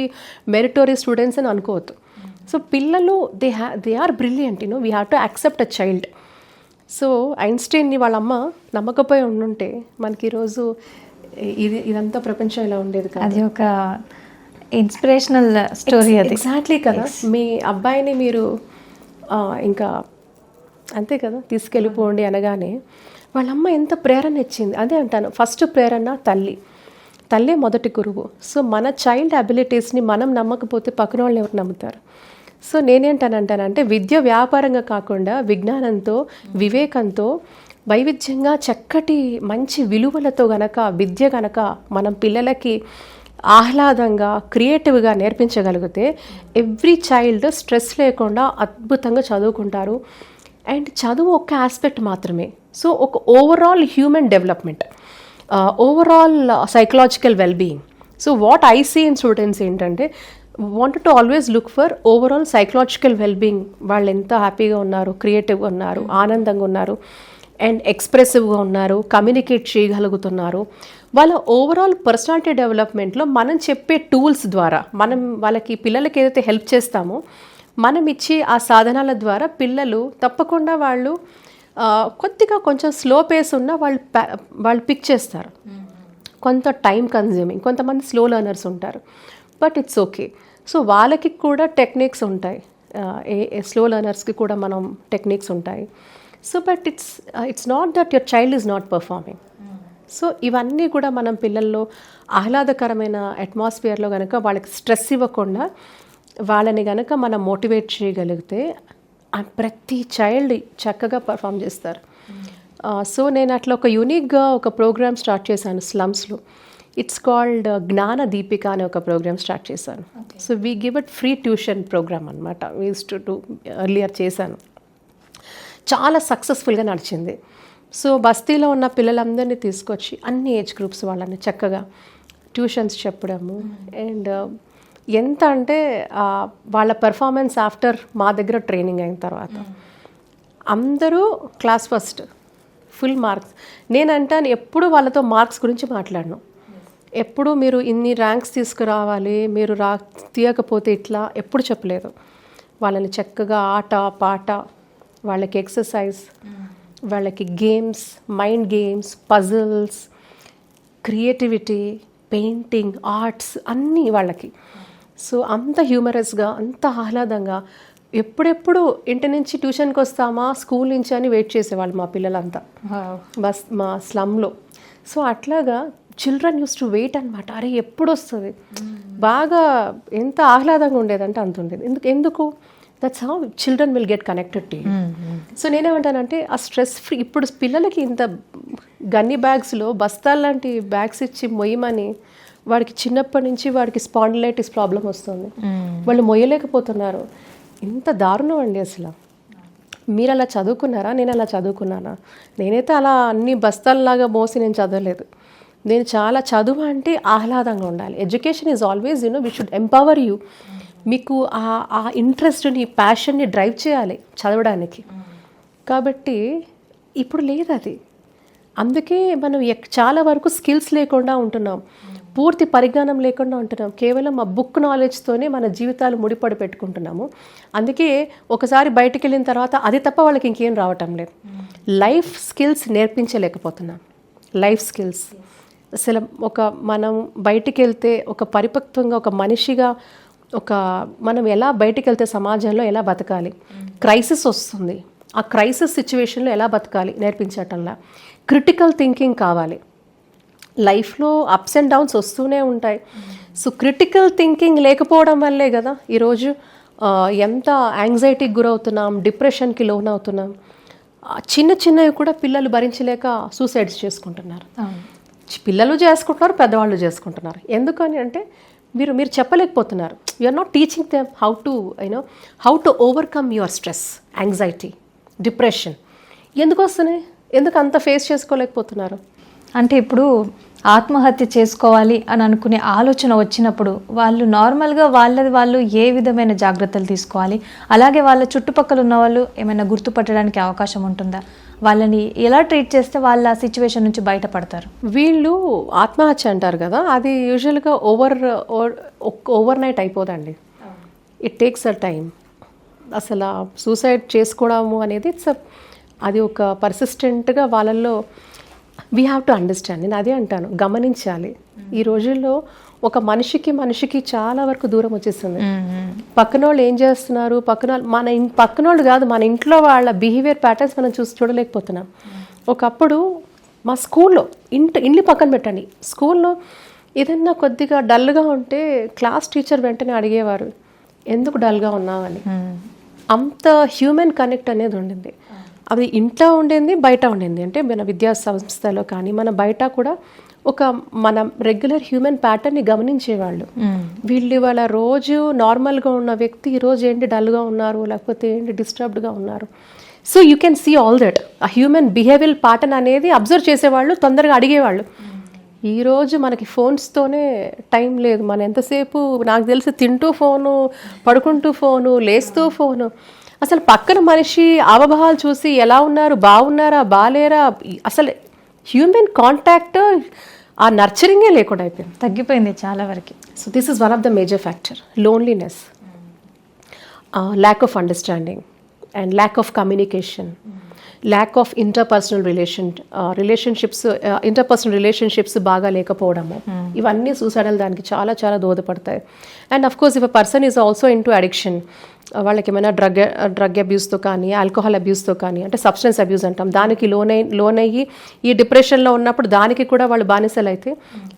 మెరిటోరియస్ స్టూడెంట్స్ అని అనుకోవద్దు. సో పిల్లలు they are brilliant, we have to accept a child. So ఐన్స్టైన్ని వాళ్ళ అమ్మ నమ్మకపోయి ఉండుంటే మనకి ఈరోజు ఇదంతా ప్రపంచం ఇలా ఉండేది కాదు. అది ఒక ఇన్స్పిరేషనల్ స్టోరీ. అది ఎగ్జాక్ట్లీ కదా. మీ అబ్బాయిని మీరు ఇంకా అంతే కదా తీసుకెళ్ళిపోండి అనగానే వాళ్ళమ్మ ఎంత ప్రేరణ ఇచ్చింది. అదే అంటాను, ఫస్ట్ ప్రేరణ తల్లే మొదటి గురువు. సో మన చైల్డ్ అబిలిటీస్ని మనం నమ్మకపోతే పక్కన వాళ్ళు ఎవరు నమ్ముతారు? సో నేనేంటానంటానంటే విద్య వ్యాపారంగా కాకుండా విజ్ఞానంతో, వివేకంతో, వైవిధ్యంగా, చక్కటి మంచి విలువలతో గనక విద్య గనక మనం పిల్లలకి ఆహ్లాదంగా, క్రియేటివ్గా నేర్పించగలిగితే ఎవ్రీ చైల్డ్ స్ట్రెస్ లేకుండా అద్భుతంగా చదువుకుంటారు. అండ్ చదువు ఒక ఆస్పెక్ట్ మాత్రమే. సో ఒక overall human development. Overall psychological wellbeing. So what I see in students ఏంటంటే wanted to always look for overall psychological wellbeing. వాళ్ళు ఎంత హ్యాపీగా ఉన్నారు, క్రియేటివ్గా ఉన్నారు, ఆనందంగా ఉన్నారు, అండ్ ఎక్స్ప్రెసివ్గా ఉన్నారు, కమ్యూనికేట్ చేయగలుగుతున్నారు. వాళ్ళ ఓవరాల్ పర్సనాలిటీ డెవలప్మెంట్లో మనం చెప్పే టూల్స్ ద్వారా, మనం వాళ్ళకి పిల్లలకి ఏదైతే హెల్ప్ చేస్తామో మనం ఇచ్చే ఆ సాధనాల ద్వారా పిల్లలు తప్పకుండా వాళ్ళు కొద్దిగా కొంచెం స్లో పేస్ ఉన్న వాళ్ళు పిక్ చేస్తారు. కొంత టైం కన్జ్యూమింగ్, కొంతమంది స్లో లెర్నర్స్ ఉంటారు, బట్ ఇట్స్ ఓకే. సో వాళ్ళకి కూడా టెక్నిక్స్ ఉంటాయి, స్లో లెర్నర్స్కి కూడా మనం టెక్నిక్స్ ఉంటాయి. So but it's not that your child is not performing. So ఇవన్నీ కూడా మనం పిల్లల్లో ఆహ్లాదకరమైన అట్మాస్ఫియర్లో కనుక వాళ్ళకి స్ట్రెస్ ఇవ్వకుండా వాళ్ళని కనుక మనం మోటివేట్ చేయగలిగితే ప్రతి చైల్డ్ చక్కగా పర్ఫామ్ చేస్తారు. సో నేను అట్లా ఒక యూనిక్గా ఒక ప్రోగ్రామ్ స్టార్ట్ చేశాను స్లమ్స్లో. ఇట్స్ కాల్డ్ జ్ఞాన దీపిక అనే ఒక ప్రోగ్రామ్ స్టార్ట్ చేశాను. So we give it free tuition programme అనమాట. యూస్ టు ఎర్లియర్ చేశాను, చాలా సక్సెస్ఫుల్గా నడిచింది. సో బస్తీలో ఉన్న పిల్లలందరినీ తీసుకొచ్చి అన్ని ఏజ్ గ్రూప్స్ వాళ్ళని చక్కగా ట్యూషన్స్ చెప్పడము. అండ్ ఎంత అంటే వాళ్ళ పెర్ఫార్మెన్స్ ఆఫ్టర్ మా దగ్గర ట్రైనింగ్ అయిన తర్వాత అందరూ క్లాస్ ఫస్ట్, ఫుల్ మార్క్స్. నేనంటాను ఎప్పుడు వాళ్ళతో మార్క్స్ గురించి మాట్లాడను. ఎప్పుడు మీరు ఇన్ని ర్యాంక్స్ తీసుకురావాలి, మీరు తీయకపోతే ఇట్లా ఎప్పుడు చెప్పలేదు. వాళ్ళని చక్కగా ఆట పాట, వాళ్ళకి ఎక్సర్సైజ్, వాళ్ళకి games, mind games, puzzles, creativity, painting, arts అన్నీ వాళ్ళకి. సో అంత హ్యూమరస్గా, అంత ఆహ్లాదంగా, ఎప్పుడెప్పుడు ఇంటి నుంచి ట్యూషన్కి వస్తామా స్కూల్ నుంచి అని వెయిట్ చేసేవాళ్ళు మా పిల్లలంతా మా స్లమ్లో. సో అట్లాగా చిల్డ్రన్ యూస్ టు వెయిట్ అనమాట. అరే ఎప్పుడు వస్తుంది, బాగా ఎంత ఆహ్లాదంగా ఉండేదంటే అంత ఉండేది. ఎందుకు that's how children will get connected to you. So నేనేమంటానంటే ఆ స్ట్రెస్ ఫ్రీ. ఇప్పుడు పిల్లలకి ఇంత గన్ని బ్యాగ్స్లో బస్తాలు లాంటి బ్యాగ్స్ ఇచ్చి మొయ్యమని వాడికి చిన్నప్పటి నుంచి వాడికి స్పాండిలైటిస్ ప్రాబ్లం వస్తుంది, వాళ్ళు మొయ్యలేకపోతున్నారు. ఇంత దారుణం అండి అసలు. మీరు అలా చదువుకున్నారా? నేను అలా చదువుకున్నానా? నేనైతే అలా అన్ని బస్తాల్లాగా మోసి నేను చదవలేదు. నేను చాలా చదువు అంటే ఆహ్లాదంగా ఉండాలి. Education is always we should empower you. మీకు ఆ ఇంట్రెస్ట్ని, ప్యాషన్ని డ్రైవ్ చేయాలి చదవడానికి. కాబట్టి ఇప్పుడు లేదు అది. అందుకే మనం చాలా వరకు స్కిల్స్ లేకుండా ఉంటున్నాం, పూర్తి పరిజ్ఞానం లేకుండా ఉంటున్నాం. కేవలం ఆ బుక్ నాలెడ్జ్తోనే మన జీవితాలు ముడిపడి పెట్టుకుంటున్నాము. అందుకే ఒకసారి బయటికి వెళ్ళిన తర్వాత అది తప్ప వాళ్ళకి ఇంకేం రావటం లేదు. లైఫ్ స్కిల్స్ నేర్పించలేకపోతున్నాం. లైఫ్ స్కిల్స్ అసలు మనం బయటికి వెళ్తే ఒక పరిపక్వంగా, ఒక మనిషిగా, మనం ఎలా బయటికి వెళ్తే సమాజంలో ఎలా బతకాలి, క్రైసిస్ వస్తుంది, ఆ క్రైసిస్ సిచ్యువేషన్లో ఎలా బతకాలి నేర్పించటంలా. క్రిటికల్ థింకింగ్ కావాలి. లైఫ్లో అప్స్ అండ్ డౌన్స్ వస్తూనే ఉంటాయి. సో క్రిటికల్ థింకింగ్ లేకపోవడం వల్లే కదా ఈరోజు ఎంత యాంగ్జైటీకి గురవుతున్నాం, డిప్రెషన్కి లోన్ అవుతున్నాం. చిన్న చిన్నవి కూడా పిల్లలు భరించలేక సూసైడ్స్ చేసుకుంటున్నారు. పిల్లలు చేసుకుంటున్నారు, పెద్దవాళ్ళు చేసుకుంటున్నారు. ఎందుకని అంటే మీరు చెప్పలేకపోతున్నారు. You're not teaching them how to overcome your stress, anxiety, depression. ఎందుకు వస్తున్నాయి? ఎందుకు అంత ఫేస్ చేసుకోలేకపోతున్నారు? అంటే ఇప్పుడు ఆత్మహత్య చేసుకోవాలి అని అనుకునే ఆలోచన వచ్చినప్పుడు వాళ్ళు నార్మల్గా వాళ్ళు ఏ విధమైన జాగ్రత్తలు తీసుకోవాలి? అలాగే వాళ్ళ చుట్టుపక్కల ఉన్న వాళ్ళు ఏమైనా గుర్తుపట్టడానికి అవకాశం ఉంటుందా? వాళ్ళని ఎలా ట్రీట్ చేస్తే వాళ్ళ సిచ్యువేషన్ నుంచి బయటపడతారు? వీళ్ళు ఆత్మహత్య అంటారు కదా, అది యూజువల్గా ఓవర్ నైట్ అయిపోదండి. It takes a time. అసలు సూసైడ్ చేసుకోవడము అనేది అది ఒక పర్సిస్టెంట్గా వాళ్ళల్లో వీ హ్యావ్ టు అండర్స్టాండ్. నేను అదే అంటాను, గమనించాలి. ఈ రోజుల్లో ఒక మనిషికి చాలా వరకు దూరం వచ్చేస్తుంది. పక్కన వాళ్ళు ఏం చేస్తున్నారు, పక్కన వాళ్ళు కాదు, మన ఇంట్లో వాళ్ళ బిహేవియర్ ప్యాటర్న్స్ మనం చూడలేకపోతున్నాం. ఒకప్పుడు మా స్కూల్లో ఇంటి పక్కన పెట్టండి, స్కూల్లో ఏదన్నా కొద్దిగా డల్గా ఉంటే క్లాస్ టీచర్ వెంటనే అడిగేవారు ఎందుకు డల్గా ఉన్నావని. అంత హ్యూమన్ కనెక్ట్ అనేది ఉండింది. అది ఇంట్లో ఉండింది, బయట ఉండింది. అంటే మన విద్యా సంస్థలో కానీ మన బయట కూడా మన రెగ్యులర్ హ్యూమన్ ప్యాటర్న్ని గమనించేవాళ్ళు. వీళ్ళు వాళ్ళ రోజు నార్మల్గా ఉన్న వ్యక్తి ఈరోజు ఏంటి డల్గా ఉన్నారు, లేకపోతే ఏంటి డిస్టర్బ్డ్గా ఉన్నారు. So you can see all that. ఆ హ్యూమన్ బిహేవియర్ ప్యాటర్న్ అనేది అబ్జర్వ్ చేసేవాళ్ళు, తొందరగా అడిగేవాళ్ళు ఈరోజు మనకి ఫోన్స్తోనే టైం లేదు. మనం ఎంతసేపు నాకు తెలిసి తింటూ ఫోను, పడుకుంటూ ఫోను, లేస్తూ ఫోను. అసలు పక్కన మనిషి ఆవభావాలు చూసి ఎలా ఉన్నారు, బాగున్నారా, బాలేరా, అసలు హ్యూమన్ కాంటాక్ట్, ఆ నర్చరింగే లేకుండా అయిపోయింది, తగ్గిపోయింది చాలా వరకు. So this is one of the major factor. Loneliness, lack of understanding and lack of communication, lack of interpersonal relationships బాగా లేకపోవడము, ఇవన్నీ సూసైడల్ దానికి చాలా చాలా దోహదపడతాయి. And of course if a person is also in to addiction, వాళ్ళకి ఏమైనా drug అబ్యూస్తో కానీ, ఆల్కహాల్ అబ్యూస్తో కానీ, అంటే సబ్స్టెన్స్ అబ్యూస్ అంటాం, దానికి లోనయ్యి ఈ డిప్రెషన్లో ఉన్నప్పుడు దానికి కూడా వాళ్ళు బానిసలు అయితే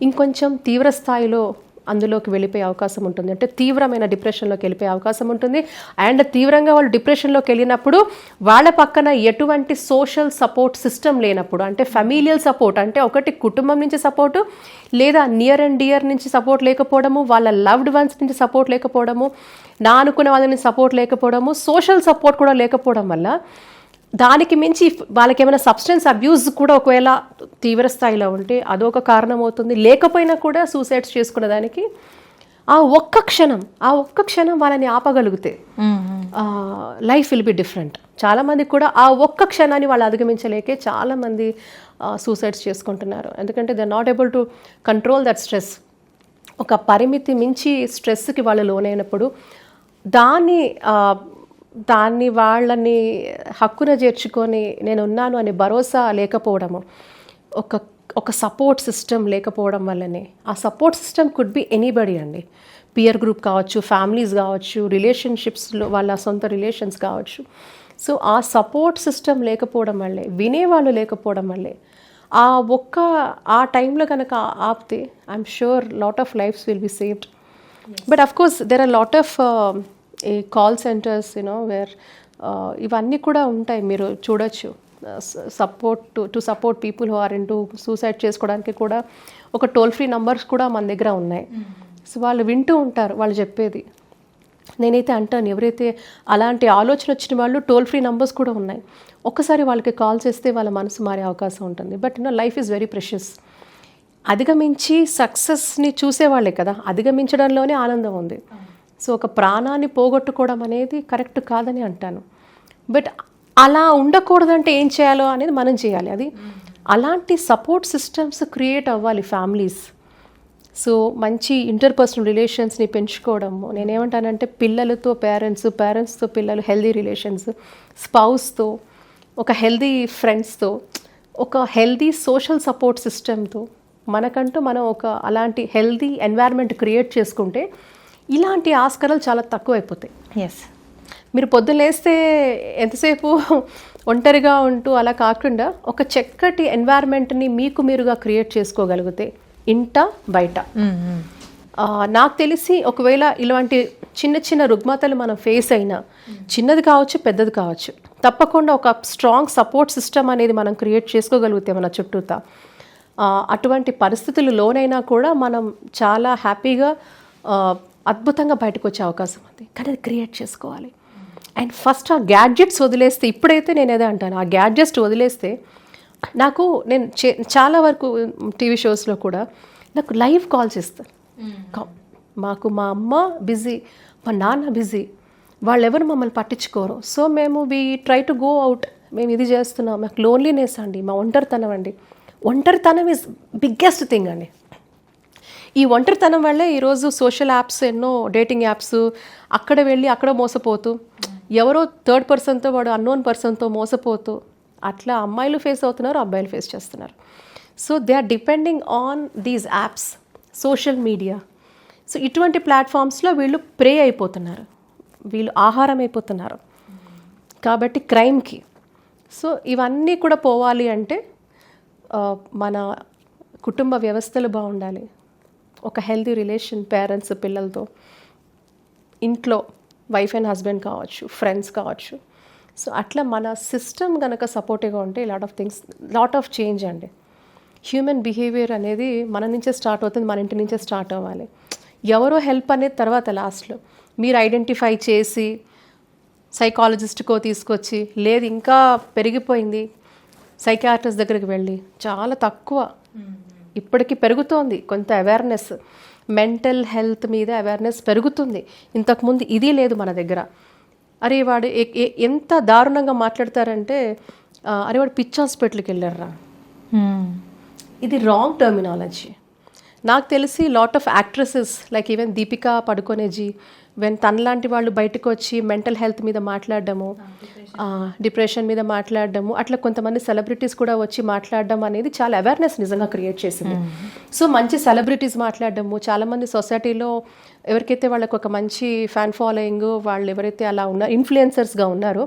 ఇంకొంచెం తీవ్ర స్థాయిలో అందులోకి వెళ్ళిపోయే అవకాశం ఉంటుంది. అంటే తీవ్రమైన డిప్రెషన్లోకి వెళ్ళిపోయే అవకాశం ఉంటుంది. అండ్ తీవ్రంగా వాళ్ళు డిప్రెషన్లోకి వెళ్ళినప్పుడు వాళ్ళ పక్కన ఎటువంటి సోషల్ సపోర్ట్ సిస్టమ్ లేనప్పుడు, అంటే ఫెమిలియల్ సపోర్ట్, అంటే ఒకటి కుటుంబం నుంచి సపోర్టు, లేదా నియర్ అండ్ డియర్ నుంచి సపోర్ట్ లేకపోవడము, వాళ్ళ లవ్డ్ వన్స్ నుంచి సపోర్ట్ లేకపోవడము, నా అనుకున్న వాళ్ళ నుంచి సపోర్ట్ లేకపోవడము, సోషల్ సపోర్ట్ కూడా లేకపోవడం వల్ల దానికి మించి వాళ్ళకి ఏమైనా సబ్స్టెన్స్ అబ్యూస్ కూడా ఒకవేళ తీవ్ర స్థాయిలో ఉంటే అదొక కారణం అవుతుంది. లేకపోయినా కూడా సూసైడ్స్ చేసుకునే దానికి ఆ ఒక్క క్షణం వాళ్ళని ఆపగలిగితే లైఫ్ విల్ బి డిఫరెంట్. చాలామంది కూడా ఆ ఒక్క క్షణాన్ని వాళ్ళు అధిగమించలేకే చాలామంది సూసైడ్స్ చేసుకుంటున్నారు. ఎందుకంటే they are not able to control that stress. ఒక పరిమితి మించి స్ట్రెస్కి వాళ్ళు లోనైనప్పుడు దాన్ని వాళ్ళని హక్కున చేర్చుకొని నేను ఉన్నాను అని భరోసా లేకపోవడము, ఒక సపోర్ట్ సిస్టమ్ లేకపోవడం వల్లనే, ఆ support system could be anybody అండి, పియర్ గ్రూప్ కావచ్చు, ఫ్యామిలీస్ కావచ్చు, రిలేషన్షిప్స్లో వాళ్ళ సొంత రిలేషన్స్ కావచ్చు. సో ఆ సపోర్ట్ సిస్టమ్ లేకపోవడం వల్లే, వినేవాళ్ళు లేకపోవడం వల్లే ఆ టైంలో కనుక ఆపితే I'm sure lot of lives will be saved. But of course there are lot of ఈ కాల్ సెంటర్స్ వేర్ ఇవన్నీ కూడా ఉంటాయి, మీరు చూడొచ్చు. Support people who are into suicide చేసుకోవడానికి కూడా ఒక టోల్ ఫ్రీ నంబర్స్ కూడా మన దగ్గర ఉన్నాయి. సో వాళ్ళు వింటూ ఉంటారు వాళ్ళు చెప్పేది. నేనైతే అంటాను, ఎవరైతే అలాంటి ఆలోచన వచ్చిన వాళ్ళు టోల్ ఫ్రీ నంబర్స్ కూడా ఉన్నాయి, ఒక్కసారి వాళ్ళకి కాల్ చేస్తే వాళ్ళ మనసు మారే అవకాశం ఉంటుంది. But life is very precious. అధిగమించి సక్సెస్ని చూసేవాళ్ళే కదా, అధిగమించడంలోనే ఆనందం ఉంది. సో ఒక ప్రాణాన్ని పోగొట్టుకోవడం అనేది కరెక్ట్ కాదని అంటాను. బట్ అలా ఉండకూడదంటే ఏం చేయాలో అనేది మనం చేయాలి. అది అలాంటి సపోర్ట్ సిస్టమ్స్ క్రియేట్ అవ్వాలి ఫ్యామిలీస్. సో మంచి ఇంటర్పర్సనల్ రిలేషన్స్ని పెంచుకోవడము. నేనేమంటానంటే పిల్లలతో పేరెంట్స్తో పిల్లలు హెల్దీ రిలేషన్స్, స్పౌస్తో, ఒక హెల్దీ ఫ్రెండ్స్తో, ఒక హెల్దీ సోషల్ సపోర్ట్ సిస్టమ్తో మనకంటూ మనం ఒక అలాంటి హెల్దీ ఎన్వైర్న్మెంట్ క్రియేట్ చేసుకుంటే ఇలాంటి ఆస్కారాలు చాలా తక్కువైపోతాయి. ఎస్, మీరు పొద్దున్న లేస్తే ఎంతసేపు ఒంటరిగా ఉంటూ అలా కాకుండా ఒక చక్కటి ఎన్వైర్న్మెంట్ని మీకు మీరుగా క్రియేట్ చేసుకోగలిగితే ఇంట బయట. నాకు తెలిసి ఒకవేళ ఇలాంటి చిన్న చిన్న రుగ్మతలు మనం ఫేస్ అయినా, చిన్నది కావచ్చు పెద్దది కావచ్చు, తప్పకుండా ఒక స్ట్రాంగ్ సపోర్ట్ సిస్టమ్ అనేది మనం క్రియేట్ చేసుకోగలిగితే మన చుట్టూతా, అటువంటి పరిస్థితులు లోనైనా కూడా మనం చాలా హ్యాపీగా అద్భుతంగా బయటకు వచ్చే అవకాశం ఉంది. కానీ అది క్రియేట్ చేసుకోవాలి. అండ్ ఫస్ట్ ఆ గ్యాడ్జెట్స్ వదిలేస్తే, ఇప్పుడైతే నేను ఏదో అంటాను, ఆ గ్యాడ్జెట్స్ వదిలేస్తే నేను చాలా వరకు టీవీ షోస్లో కూడా నాకు లైవ్ కాల్స్ ఇస్తారు. మా అమ్మ బిజీ, మా నాన్న బిజీ, వాళ్ళెవరు మమ్మల్ని పట్టించుకోరు. సో మేము ట్రై టు గో అవుట్, మేము ఇది చేస్తున్నాం, మాకు లోన్లీనెస్ అండి, మా ఒంటరితనం అండి. ఒంటరితనం ఈజ్ బిగ్గెస్ట్ థింగ్ అండి. ఈ ఒంటరితనం వల్లే ఈరోజు సోషల్ యాప్స్, ఎన్నో డేటింగ్ యాప్స్, అక్కడ వెళ్ళి అక్కడ మోసపోతూ, ఎవరో థర్డ్ పర్సన్తో, వాడు అన్నోన్ పర్సన్తో మోసపోతూ అట్లా అమ్మాయిలు ఫేస్ అవుతున్నారు, అబ్బాయిలు ఫేస్ చేస్తున్నారు. So they are depending on these apps, social media. So ఇటువంటి ప్లాట్ఫామ్స్లో వీళ్ళు ప్రే అయిపోతున్నారు, వీళ్ళు ఆహారం అయిపోతున్నారు కాబట్టి క్రైమ్కి. సో ఇవన్నీ కూడా పోవాలి అంటే మన కుటుంబ వ్యవస్థలు బాగుండాలి, ఒక హెల్తీ రిలేషన్ పేరెంట్స్ పిల్లలతో, ఇంట్లో వైఫ్ అండ్ హస్బెండ్ కావచ్చు, ఫ్రెండ్స్ కావచ్చు. సో అట్లా మన సిస్టమ్ కనుక సపోర్టివ్గా ఉంటే లాట్ ఆఫ్ చేంజ్ అండి. హ్యూమన్ బిహేవియర్ అనేది మన నుంచే స్టార్ట్ అవుతుంది, మన ఇంటి నుంచే స్టార్ట్ అవ్వాలి. ఎవరో హెల్ప్ అనేది తర్వాత లాస్ట్లో మీరు ఐడెంటిఫై చేసి సైకాలజిస్ట్కో తీసుకొచ్చి, లేదు ఇంకా పెరిగిపోయింది సైకియాట్రిస్ట్ దగ్గరికి వెళ్ళి, చాలా తక్కువ ఇప్పటికీ పెరుగుతోంది కొంత అవేర్నెస్, మెంటల్ హెల్త్ మీద అవేర్నెస్ పెరుగుతుంది. ఇంతకుముందు ఇది లేదు మన దగ్గర. అరే వాడు ఎంత దారుణంగా మాట్లాడతారంటే అరే వాడు పిచ్చి హాస్పిటల్కి వెళ్ళారా, ఇది రాంగ్ టర్మినాలజీ. నాకు తెలిసి lot of actresses like even Deepika పడుకోనేజీ వెన్ తనలాంటి వాళ్ళు బయటకు వచ్చి మెంటల్ హెల్త్ మీద మాట్లాడడము, డిప్రెషన్ మీద మాట్లాడడము, అట్లా కొంతమంది సెలబ్రిటీస్ కూడా వచ్చి మాట్లాడడం అనేది చాలా అవేర్నెస్ నిజంగా క్రియేట్ చేసింది. సో మంచి సెలబ్రిటీస్ మాట్లాడడము, చాలామంది సొసైటీలో ఎవరికైతే వాళ్ళకు ఒక మంచి ఫ్యాన్ ఫాలోయింగ్, వాళ్ళు ఎవరైతే అలా ఉన్నారు ఇన్ఫ్లుయెన్సర్స్గా ఉన్నారో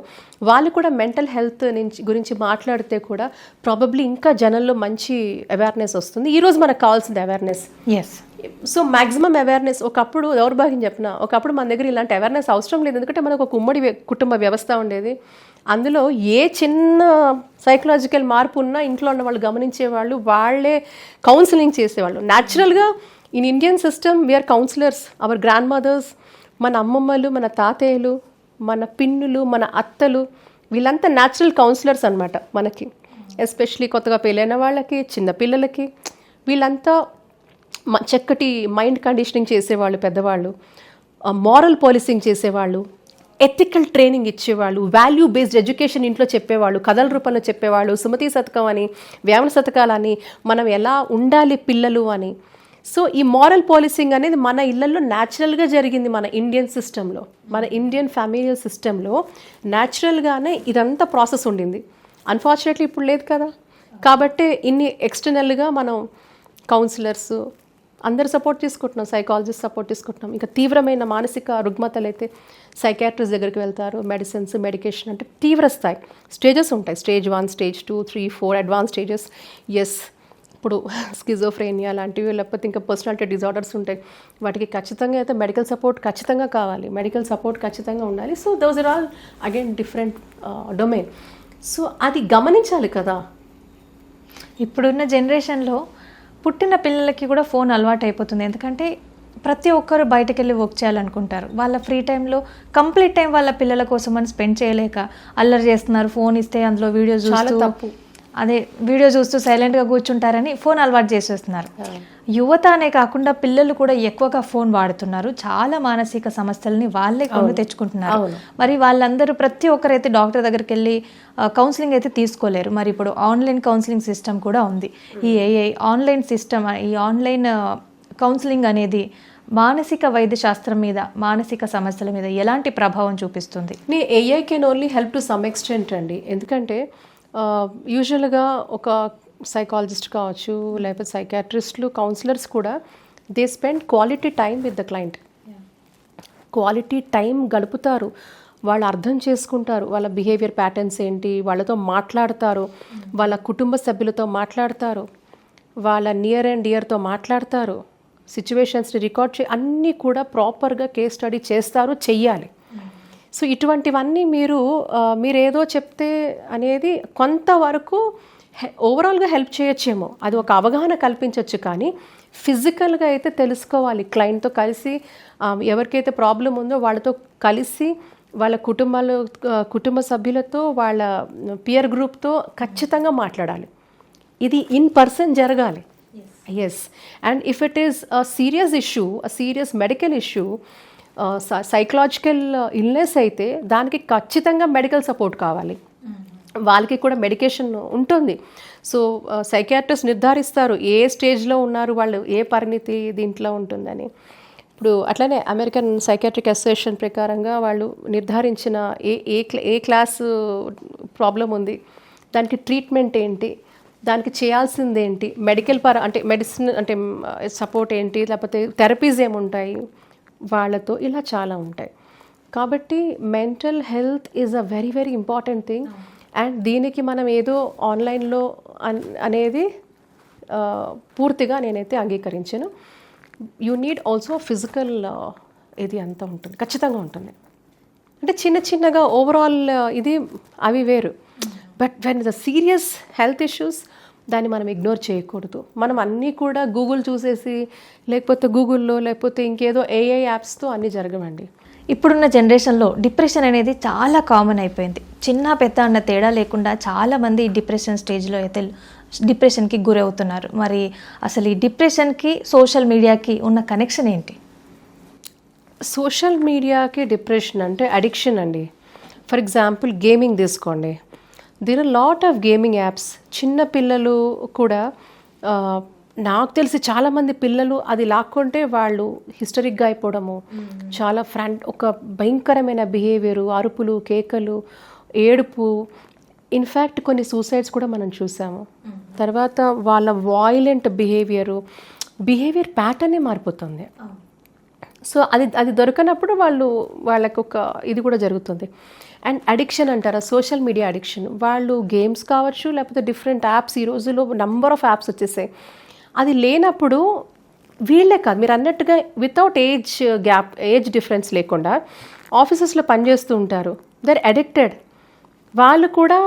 వాళ్ళు కూడా మెంటల్ హెల్త్ గురించి మాట్లాడితే కూడా ప్రాబబ్లీ ఇంకా జనంలో మంచి అవేర్నెస్ వస్తుంది. ఈరోజు మనకు కావాల్సింది awareness. Yes. So maximum awareness. ఒకప్పుడు దౌర్భాగ్యం చెప్పిన, ఒకప్పుడు మన దగ్గర ఇలాంటి అవేర్నెస్ అవసరం లేదు, ఎందుకంటే మనకు ఒక ఉమ్మడి కుటుంబ వ్యవస్థ ఉండేది. అందులో ఏ చిన్న సైకలాజికల్ మార్పు ఉన్నా ఇంట్లో ఉన్న వాళ్ళు గమనించేవాళ్ళు, వాళ్ళే కౌన్సిలింగ్ చేసేవాళ్ళు. న్యాచురల్గా in Indian system we're counsellors. Our grandmothers, మన అమ్మమ్మలు, మన తాతయ్యలు, మన పిన్నులు, మన అత్తలు, వీళ్ళంతా న్యాచురల్ కౌన్సిలర్స్ అనమాట మనకి. ఎస్పెషలీ కొత్తగా పెళ్ళైన వాళ్ళకి, చిన్న పిల్లలకి, వీళ్ళంతా చక్కటి మైండ్ కండిషనింగ్ చేసేవాళ్ళు పెద్దవాళ్ళు, మారల్ పాలిసింగ్ చేసేవాళ్ళు, ఎథికల్ ట్రైనింగ్ ఇచ్చేవాళ్ళు, వాల్యూ బేస్డ్ ఎడ్యుకేషన్ ఇంట్లో చెప్పేవాళ్ళు, కథల రూపంలో చెప్పేవాళ్ళు, సుమతి శతకం అని, వేమన శతకాలని, మనం ఎలా ఉండాలి పిల్లలు అని. సో ఈ మారల్ పాలిసింగ్ అనేది మన ఇళ్లలో న్యాచురల్గా జరిగింది. మన ఇండియన్ సిస్టంలో, మన ఇండియన్ ఫ్యామిలియల్ సిస్టంలో న్యాచురల్గానే ఇదంతా ప్రాసెస్ ఉండింది. అన్ఫార్చునేట్లీ ఇప్పుడు లేదు కదా. కాబట్టి ఇన్ని ఎక్స్టర్నల్గా మనం కౌన్సిలర్స్ అందరు సపోర్ట్ తీసుకుంటున్నాం, సైకాలజిస్ట్ సపోర్ట్ తీసుకుంటున్నాం. ఇంకా తీవ్రమైన మానసిక రుగ్మతలు అయితే సైకాట్రిస్ట్ దగ్గరికి వెళ్తారు. మెడిసిన్స్, మెడికేషన్ అంటే తీవ్ర స్థాయి స్టేజెస్ ఉంటాయి. Stage 1, stage 2, 3, 4 advance stages. Yes, ఇప్పుడు స్కిజోఫ్రేనియా లాంటివి, లేకపోతే ఇంకా పర్సనాలిటీ డిజార్డర్స్ ఉంటాయి. వాటికి ఖచ్చితంగా అయితే మెడికల్ సపోర్ట్ ఖచ్చితంగా కావాలి, మెడికల్ సపోర్ట్ ఖచ్చితంగా ఉండాలి. So those are all again different domain. So అది గమనించాలి కదా. ఇప్పుడున్న జనరేషన్లో పుట్టిన పిల్లలకి కూడా ఫోన్ అలవాటు అయిపోతుంది. ఎందుకంటే ప్రతి ఒక్కరు బయటకు వెళ్ళి వర్క్ చేయాలనుకుంటారు. వాళ్ళ ఫ్రీ టైంలో కంప్లీట్ టైం వాళ్ళ పిల్లల కోసం అని స్పెండ్ చేయలేక అల్లరి చేస్తున్నారు. ఫోన్ ఇస్తే అందులో వీడియో చూస్తూ, తప్పు. అదే వీడియో చూస్తూ సైలెంట్గా కూర్చుంటారని ఫోన్ అలవాటు చేసేస్తున్నారు. యువత అనే కాకుండా పిల్లలు కూడా ఎక్కువగా ఫోన్ వాడుతున్నారు. చాలా మానసిక సమస్యలని వాళ్ళే కొని తెచ్చుకుంటున్నారు. మరి వాళ్ళందరూ ప్రతి ఒక్కరైతే డాక్టర్ దగ్గరికి వెళ్ళి కౌన్సిలింగ్ అయితే తీసుకోలేరు. మరి ఇప్పుడు ఆన్లైన్ కౌన్సిలింగ్ సిస్టమ్ కూడా ఉంది. ఈ ఏఐ ఆన్లైన్ సిస్టమ్, ఈ ఆన్లైన్ కౌన్సిలింగ్ అనేది మానసిక వైద్య శాస్త్రం మీద, మానసిక సమస్యల మీద ఎలాంటి ప్రభావం చూపిస్తుంది? AI can only help to some extent అండి. ఎందుకంటే యూజువల్గా ఒక సైకాలజిస్ట్ కావచ్చు, లేకపోతే సైకాట్రిస్టులు, కౌన్సిలర్స్ కూడా they spend quality time with the client. Quality time గడుపుతారు, వాళ్ళు అర్థం చేసుకుంటారు వాళ్ళ బిహేవియర్ ప్యాటర్న్స్ ఏంటి, వాళ్ళతో మాట్లాడతారు, వాళ్ళ కుటుంబ సభ్యులతో మాట్లాడతారు, వాళ్ళ నియర్ అండ్ డియర్తో మాట్లాడతారు, సిచ్యువేషన్స్ని రికార్డ్ అన్నీ కూడా ప్రాపర్గా కేస్ స్టడీ చేస్తారు, చెయ్యాలి. సో ఇటువంటివన్నీ మీరు ఏదో చెప్తే అనేది కొంతవరకు ఓవరాల్గా హెల్ప్ చేయొచ్చేమో, అది ఒక అవగాహన కల్పించవచ్చు. కానీ ఫిజికల్గా అయితే తెలుసుకోవాలి. క్లయింట్తో కలిసి ఎవరికైతే ప్రాబ్లం ఉందో వాళ్ళతో కలిసి, వాళ్ళ కుటుంబ సభ్యులతో, వాళ్ళ పియర్ గ్రూప్తో ఖచ్చితంగా మాట్లాడాలి. ఇది ఇన్ పర్సన్ జరగాలి. Yes. And if it is a serious issue, a serious medical issue, psychological illness అయితే దానికి ఖచ్చితంగా మెడికల్ సపోర్ట్ కావాలి. వాళ్ళకి కూడా మెడికేషన్ ఉంటుంది. సో సైకియాట్రిస్ట్ నిర్ధారిస్తారు ఏ స్టేజ్లో ఉన్నారు వాళ్ళు, ఏ పరిణితి దీంట్లో ఉంటుందని. ఇప్పుడు అట్లనే అమెరికన్ సైకియాట్రిక్ అసోసియేషన్ ప్రకారంగా వాళ్ళు నిర్ధారించిన ఏ క్లాస్ ప్రాబ్లం ఉంది, దానికి ట్రీట్మెంట్ ఏంటి, దానికి చేయాల్సింది ఏంటి, మెడికల్ అంటే మెడిసిన్ అంటే సపోర్ట్ ఏంటి, లేకపోతే థెరపీస్ ఏముంటాయి వాళ్ళతో, ఇలా చాలా ఉంటాయి. కాబట్టి mental health is a very very important thing. And దీనికి మనం ఏదో ఆన్లైన్లో అనేది పూర్తిగా నేనైతే అంగీకరించాను. యూ నీడ్ ఆల్సో ఫిజికల్ ఇది అంతా ఉంటుంది, ఖచ్చితంగా ఉంటుంది. అంటే చిన్నగా ఓవరాల్ ఇది అవి వేరు. But when the serious health issues దాన్ని మనం ఇగ్నోర్ చేయకూడదు. మనం అన్నీ కూడా గూగుల్ చూసేసి, లేకపోతే గూగుల్లో, లేకపోతే ఇంకేదో ఏఐ యాప్స్తో అన్నీ జరగవండి. ఇప్పుడున్న జనరేషన్లో డిప్రెషన్ అనేది చాలా కామన్ అయిపోయింది. చిన్న పెద్ద అన్న తేడా లేకుండా చాలామంది డిప్రెషన్ స్టేజ్లో అయితే డిప్రెషన్కి గురవుతున్నారు. మరి అసలు ఈ డిప్రెషన్కి సోషల్ మీడియాకి ఉన్న కనెక్షన్ ఏంటి? సోషల్ మీడియాకి డిప్రెషన్ అంటే అడిక్షన్ అండి. ఫర్ ఎగ్జాంపుల్ గేమింగ్ తీసుకోండి. There are lot of gaming apps. చిన్న పిల్లలు కూడా నాకు తెలిసి చాలామంది పిల్లలు అది లాక్కుంటే వాళ్ళు హిస్టరిక్గా అయిపోవడము, చాలా ఒక భయంకరమైన బిహేవియరు, అరుపులు, కేకలు, ఏడుపు, ఇన్ఫ్యాక్ట్ కొన్ని సూసైడ్స్ కూడా మనం చూసాము. తర్వాత వాళ్ళ వాయిలెంట్ బిహేవియర్ ప్యాటర్నే మారిపోతుంది. సో అది దొరకనప్పుడు వాళ్ళకు ఒక ఇది కూడా జరుగుతుంది. అండ్ అడిక్షన్ అంటారా, సోషల్ మీడియా అడిక్షన్. వాళ్ళు గేమ్స్ కావచ్చు, లేకపోతే డిఫరెంట్ యాప్స్, ఈ రోజుల్లో నంబర్ ఆఫ్ యాప్స్ వచ్చేసాయి. అది లేనప్పుడు వీళ్ళే కాదు, మీరు అన్నట్టుగా వితౌట్ ఏజ్ డిఫరెన్స్ లేకుండా ఆఫీసెస్లో పనిచేస్తూ ఉంటారు. They are addicted. వాళ్ళు కూడా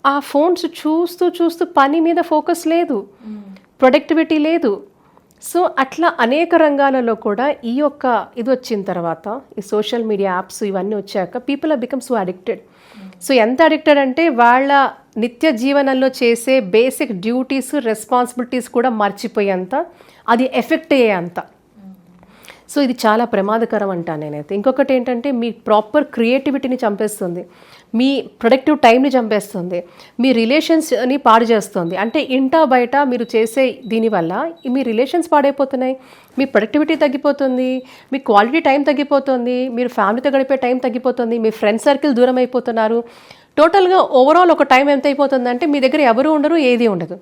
ఆ ఫోన్స్ చూస్తూ పని మీద ఫోకస్ లేదు, ప్రొడక్టివిటీ లేదు. సో అట్లా అనేక రంగాలలో కూడా ఇది వచ్చిన తర్వాత, ఈ సోషల్ మీడియా యాప్స్ ఇవన్నీ వచ్చాక people are become so addicted. So ఎంత అడిక్టెడ్ అంటే వాళ్ళ నిత్య జీవనంలో చేసే బేసిక్ డ్యూటీస్, రెస్పాన్సిబిలిటీస్ కూడా మర్చిపోయేంత, అది ఎఫెక్ట్ అయ్యేంత. సో ఇది చాలా ప్రమాదకరం అంటాను నేనైతే. ఇంకొకటి ఏంటంటే మీ ప్రాపర్ క్రియేటివిటీని చంపేస్తుంది, మీ ప్రొడక్టివ్ టైంని చంపేస్తుంది, మీ రిలేషన్స్ని పాడు చేస్తుంది. అంటే ఇంటా బయట మీరు చేసే దీనివల్ల మీ రిలేషన్స్ పాడైపోతున్నాయి, మీ ప్రొడక్టివిటీ తగ్గిపోతుంది, మీ క్వాలిటీ టైం తగ్గిపోతుంది, మీరు ఫ్యామిలీతో గడిపే టైం తగ్గిపోతుంది, మీ ఫ్రెండ్ సర్కిల్ దూరం అయిపోతున్నారు. టోటల్గా ఓవరాల్ ఒక టైం ఎంత అయిపోతుందంటే మీ దగ్గర ఎవరు ఉండరు, ఏది ఉండదు.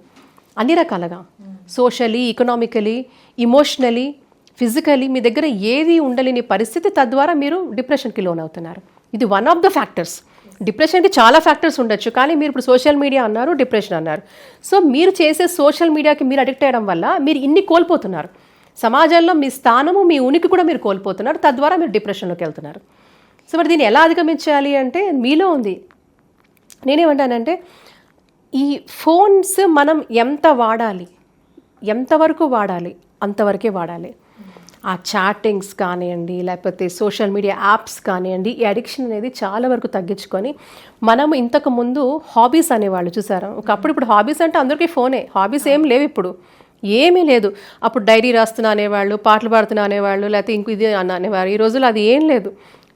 అన్ని రకాలుగా సోషలీ, ఎకనామికలీ, ఇమోషనలీ, ఫిజికలీ మీ దగ్గర ఏది ఉండలేని పరిస్థితి. తద్వారా మీరు డిప్రెషన్కి లోన్ అవుతున్నారు. ఇది వన్ ఆఫ్ ద ఫ్యాక్టర్స్. డిప్రెషన్కి చాలా ఫ్యాక్టర్స్ ఉండొచ్చు, కానీ మీరు ఇప్పుడు సోషల్ మీడియా అన్నారు, డిప్రెషన్ అన్నారు. సో మీరు చేసే సోషల్ మీడియాకి మీరు అడిక్ట్ అయ్యడం వల్ల మీరు ఇన్ని కోల్పోతున్నారు. సమాజంలో మీ స్థానము, మీ ఉనికి కూడా మీరు కోల్పోతున్నారు. తద్వారా మీరు డిప్రెషన్లోకి వెళ్తున్నారు. సో మరి దీన్ని ఎలా అధిగమించాలి అంటే మీలో ఉంది. నేనేమంటానంటే ఈ ఫోన్స్ మనం ఎంతవరకు వాడాలి అంతవరకే వాడాలి. ఆ చాటింగ్స్ కానివ్వండి, లేకపోతే సోషల్ మీడియా యాప్స్ కానివ్వండి, ఈ అడిక్షన్ అనేది చాలా వరకు తగ్గించుకొని, మనం ఇంతకు ముందు హాబీస్ అనేవాళ్ళు చూసారా. ఇప్పుడు హాబీస్ అంటే అందరికీ ఫోనే, హాబీస్ ఏం లేవు, ఇప్పుడు ఏమీ లేదు. అప్పుడు డైరీ రాస్తున్నా అనేవాళ్ళు, పాటలు పాడుతున్నా అనేవాళ్ళు, లేకపోతే ఇది అనేవారు. ఈ రోజుల్లో అది ఏం లేదు,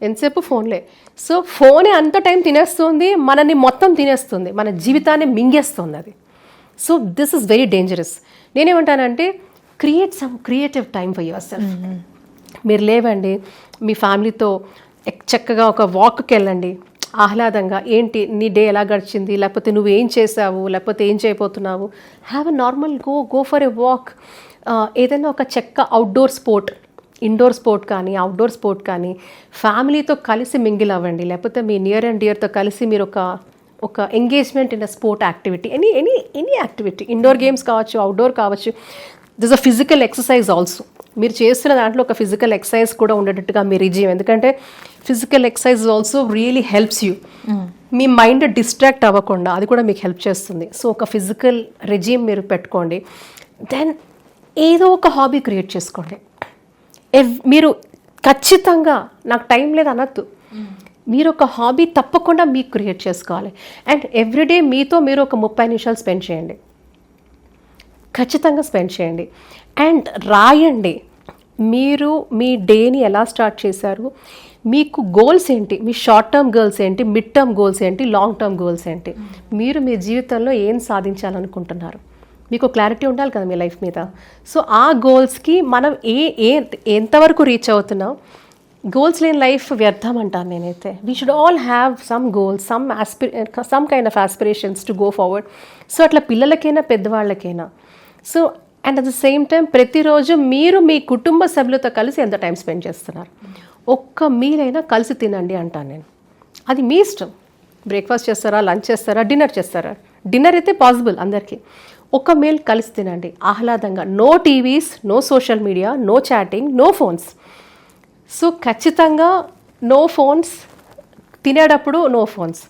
ఎంతసేపు ఫోన్లే. సో ఫోనే అంత టైం తినేస్తుంది, మనని మొత్తం తినేస్తుంది, మన జీవితాన్ని మింగేస్తుంది అది. So this is very dangerous. నేనేమంటానంటే create some creative time for yourself. మీరు లేవండి, మీ ఫ్యామిలీతో చక్కగా ఒక వాక్కి వెళ్ళండి, ఆహ్లాదంగా. ఏంటి నీ డే ఎలా గడిచింది, లేకపోతే నువ్వు ఏం చేసావు, లేకపోతే ఏం చేయబోతున్నావు. Have a normal go for a walk. ఏదైనా ఒక అవుట్డోర్ స్పోర్ట్, ఇండోర్ స్పోర్ట్ కానీ అవుట్డోర్ స్పోర్ట్ కానీ ఫ్యామిలీతో కలిసి మింగిల్ అవ్వండి. లేకపోతే మీ నియర్ అండ్ డియర్తో కలిసి మీరు ఒక engagement in a sport activity, any activity, indoor games కావచ్చు, అవుట్డోర్ కావచ్చు. This a physical exercise also. మీరు చేస్తున్న దాంట్లో ఒక ఫిజికల్ ఎక్సర్సైజ్ కూడా ఉండేటట్టుగా మీ రిజీమ్. ఎందుకంటే physical exercise also really helps you. మీ మైండ్ డిస్ట్రాక్ట్ అవ్వకుండా అది కూడా మీకు హెల్ప్ చేస్తుంది. సో ఒక ఫిజికల్ రెజీమ్ మీరు పెట్టుకోండి. దెన్ ఏదో ఒక హాబీ క్రియేట్ చేసుకోండి. మీరు ఖచ్చితంగా నాకు టైం లేదు అనొద్దు, మీరు ఒక హాబీ తప్పకుండా మీకు క్రియేట్ చేసుకోవాలి. అండ్ ఎవ్రీడే మీతో మీరు ఒక 30 నిమిషాలు స్పెండ్ చేయండి, ఖచ్చితంగా స్పెండ్ చేయండి. అండ్ రాయండి, మీరు మీ డేని ఎలా స్టార్ట్ చేశారు, మీకు గోల్స్ ఏంటి, మీ షార్ట్ టర్మ్ గోల్స్ ఏంటి, మిడ్ టర్మ్ గోల్స్ ఏంటి, లాంగ్ టర్మ్ గోల్స్ ఏంటి, మీరు మీ జీవితంలో ఏం సాధించాలనుకుంటున్నారు, మీకు క్లారిటీ ఉండాలి కదా మీ లైఫ్ మీద. సో ఆ గోల్స్కి మనం ఎంతవరకు రీచ్ అవుతున్నాం. గోల్స్ లేని లైఫ్ వ్యర్థం అంటాను నేనైతే. We should all have some goals, some kind of aspirations to go forward. So అట్లా పిల్లలకైనా పెద్దవాళ్ళకైనా. So and at the same time ప్రతిరోజు మీరు మీ కుటుంబ సభ్యులతో కలిసి ఎంత టైం స్పెండ్ చేస్తున్నారు. ఒక్క మీల్ అయినా కలిసి తినండి అంటాను నేను. అది మీ ఇష్టం. బ్రేక్ఫాస్ట్ చేస్తారా, లంచ్ చేస్తారా, డిన్నర్ చేస్తారా. డిన్నర్ అయితే పాసిబుల్ అందరికీ. ఒక మీల్ కలిసి తినండి ఆహ్లాదంగా. No TVs, no social media, no chatting, no phones. So ఖచ్చితంగా నో ఫోన్స్, తినేటప్పుడు నో ఫోన్స్.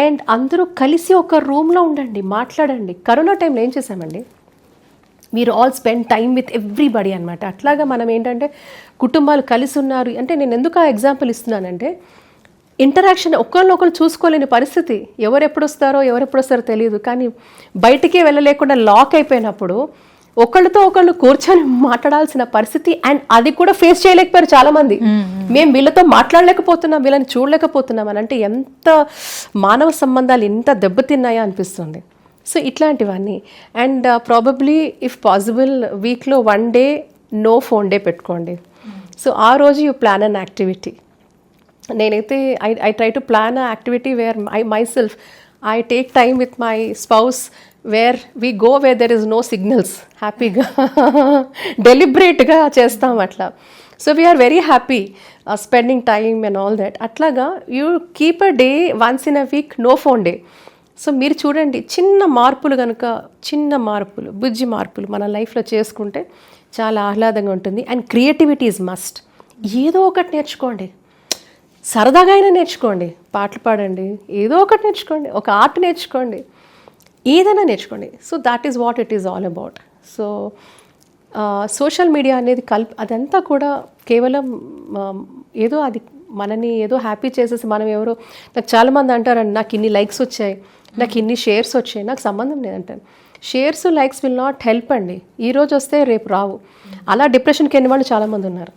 అండ్ అందరూ కలిసి ఒక రూమ్లో ఉండండి, మాట్లాడండి. కరోనా టైంలో ఏం చేశామండి, మీరు all spend time with everybody అనమాట. అట్లాగా మనం ఏంటంటే కుటుంబాలు కలిసి ఉన్నారు అంటే, నేను ఎందుకు ఆ ఎగ్జాంపుల్ ఇస్తున్నానంటే ఇంటరాక్షన్ ఒకరినొకరు చూసుకోలేని పరిస్థితి. ఎవరెప్పుడు వస్తారో తెలియదు. కానీ బయటికే వెళ్ళలేకుండా లాక్ అయిపోయినప్పుడు ఒకళ్ళతో ఒకళ్ళు కూర్చొని మాట్లాడాల్సిన పరిస్థితి, అండ్ అది కూడా ఫేస్ చేయలేకపోయారు చాలామంది. మేము వీళ్ళతో మాట్లాడలేకపోతున్నాం, వీళ్ళని చూడలేకపోతున్నాం అని అంటే ఎంత మానవ సంబంధాలు ఎంత దెబ్బతిన్నాయా అనిపిస్తుంది. సో ఇట్లాంటివన్నీ. అండ్ ప్రాబబ్లీ ఇఫ్ పాసిబుల్ వీక్లో 1 day నో ఫోన్ డే పెట్టుకోండి. సో ఆ రోజు యూ ప్లాన్ అన్ యాక్టివిటీ. నేనైతే I try to plan a activity where I take time with my spouse where we go where there is no signals. హ్యాపీగా డెలిబరేట్గా చేస్తాం అట్లా. So we're very happy spending time and all that. అట్లాగా you keep a day once in a week no phone day. So మీరు చూడండి, చిన్న మార్పులు బుజ్జి మార్పులు మన లైఫ్లో చేసుకుంటే చాలా ఆహ్లాదంగా ఉంటుంది. And creativity is must. ఏదో ఒకటి నేర్చుకోండి, సరదాగా అయినా నేర్చుకోండి, పాటలు పాడండి, ఏదో ఒకటి నేర్చుకోండి, ఒక ఆర్ట్ నేర్చుకోండి, ఏదైనా నేర్చుకోండి. So that is what it is all about. So social media అనేది అదంతా కూడా కేవలం ఏదో అది మనని ఏదో హ్యాపీ చేసేసి మనం ఎవరో, నాకు చాలామంది అంటారండి, నాకు ఇన్ని లైక్స్ వచ్చాయి, నాకు ఇన్ని షేర్స్ వచ్చాయి. నాకు సంబంధం లేదంటాను. Shares likes will not help అండి. ఈరోజు వస్తే రేపు రావు. అలా డిప్రెషన్కి వెళ్ళిన వాళ్ళు చాలామంది ఉన్నారు.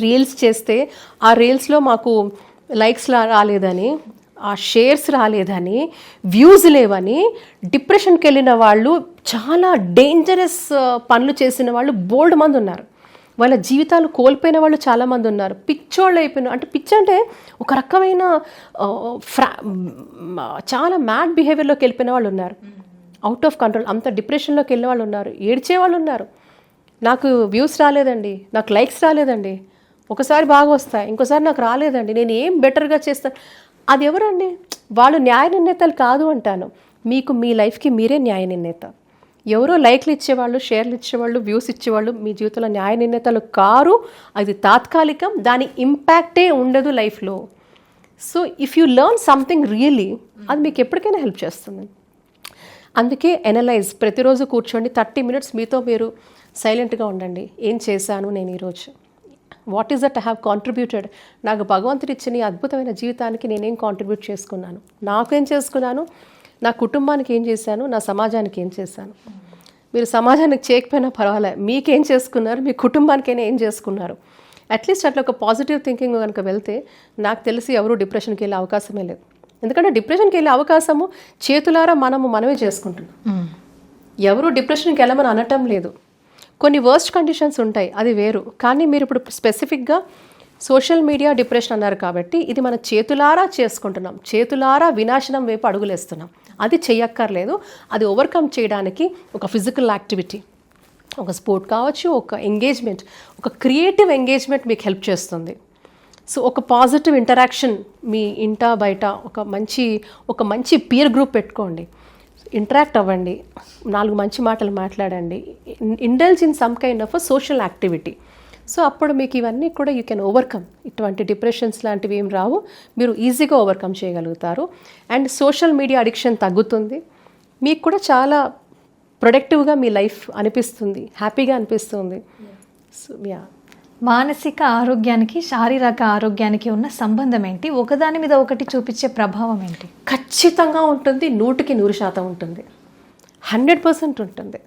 రీల్స్ చేస్తే ఆ రీల్స్లో మాకు లైక్స్ రాలేదని, ఆ షేర్స్ రాలేదని, వ్యూస్ లేవని డిప్రెషన్కి వెళ్ళిన వాళ్ళు, చాలా డేంజరస్ పనులు చేసిన వాళ్ళు బోల్డ్ మంది ఉన్నారు. వాళ్ళ జీవితాలు కోల్పోయిన వాళ్ళు చాలామంది ఉన్నారు. పిచ్చోళ్ళు అయిపోయిన, అంటే పిచ్చి అంటే ఒక రకమైన చాలా మ్యాడ్ బిహేవియర్లోకి వెళ్ళిపోయిన వాళ్ళు ఉన్నారు. అవుట్ ఆఫ్ కంట్రోల్, అంత డిప్రెషన్లోకి వెళ్ళిన వాళ్ళు ఉన్నారు. ఏడ్చే వాళ్ళు ఉన్నారు. నాకు వ్యూస్ రాలేదండి, నాకు లైక్స్ రాలేదండి, ఒకసారి బాగా వస్తాయి, ఇంకోసారి నాకు రాలేదండి, నేను ఏం బెటర్గా చేస్తాను. అది ఎవరండి? వాళ్ళు న్యాయ నిర్ణేతలు కాదు అంటాను. మీకు మీ లైఫ్కి మీరే న్యాయ నిర్ణేత. ఎవరో లైక్లు ఇచ్చేవాళ్ళు, షేర్లు ఇచ్చేవాళ్ళు, వ్యూస్ ఇచ్చేవాళ్ళు మీ జీవితంలో న్యాయ నిర్ణేతలు కారు. అది తాత్కాలికం, దాని ఇంపాక్టే ఉండదు లైఫ్లో. So if you learn something really, అది మీకు ఎప్పటికైనా హెల్ప్ చేస్తుంది. అందుకే ఎనలైజ్, ప్రతిరోజు కూర్చోండి 30 minutes మీతో మీరు సైలెంట్గా ఉండండి. ఏం చేశాను నేను ఈరోజు? What is that I have contributed? నాకు భగవంతుడు ఇచ్చిన ఈ అద్భుతమైన జీవితానికి నేనేం కాంట్రిబ్యూట్ చేసుకున్నాను? నాకేం చేసుకున్నాను? నా కుటుంబానికి ఏం చేశాను? నా సమాజానికి ఏం చేశాను? మీరు సమాజానికి చేయకపోయినా పర్వాలే, మీకేం చేసుకున్నారు? మీ కుటుంబానికైనా ఏం చేసుకున్నారు? అట్లీస్ట్ అట్లా ఒక పాజిటివ్ థింకింగ్ కనుక వెళ్తే నాకు తెలిసి ఎవరు డిప్రెషన్కి వెళ్ళే అవకాశమే లేదు. ఎందుకంటే డిప్రెషన్కి వెళ్ళే అవకాశము చేతులారా మనమే చేసుకుంటున్నాం. ఎవరు డిప్రెషన్కి వెళ్ళమని అనటం లేదు. కొన్ని వర్స్ట్ కండిషన్స్ ఉంటాయి, అది వేరు. కానీ మీరు ఇప్పుడు స్పెసిఫిక్గా సోషల్ మీడియా డిప్రెషన్ అన్నారు కాబట్టి ఇది మన చేతులారా చేసుకుంటున్నాం, చేతులారా వినాశనం వైపు అడుగులేస్తున్నాం. అది చెయ్యక్కర్లేదు. అది ఓవర్కమ్ చేయడానికి ఒక ఫిజికల్ యాక్టివిటీ, ఒక స్పోర్ట్ కావచ్చు, ఒక ఎంగేజ్మెంట్, ఒక క్రియేటివ్ ఎంగేజ్మెంట్ మీకు హెల్ప్ చేస్తుంది. సో ఒక పాజిటివ్ ఇంటరాక్షన్ మీ ఇంట బయట, ఒక మంచి పీర్ గ్రూప్ పెట్టుకోండి, ఇంటరాక్ట్ అవ్వండి, 4 మంచి మాటలు మాట్లాడండి, indulge in some kind of a social activity. So అప్పుడు మీకు ఇవన్నీ కూడా యూ కెన్ ఓవర్కమ్. ఇటువంటి డిప్రెషన్స్ లాంటివి ఏం రావు, మీరు ఈజీగా ఓవర్కమ్ చేయగలుగుతారు. అండ్ సోషల్ మీడియా అడిక్షన్ తగ్గుతుంది. మీకు కూడా చాలా ప్రొడక్టివ్గా మీ లైఫ్ అనిపిస్తుంది, హ్యాపీగా అనిపిస్తుంది. సో యా, మానసిక ఆరోగ్యానికి శారీరక ఆరోగ్యానికి ఉన్న సంబంధం ఏంటి? ఒకదాని మీద ఒకటి చూపించే ప్రభావం ఏంటి? ఖచ్చితంగా ఉంటుంది. 100% ఉంటుంది, 100% ఉంటుంది.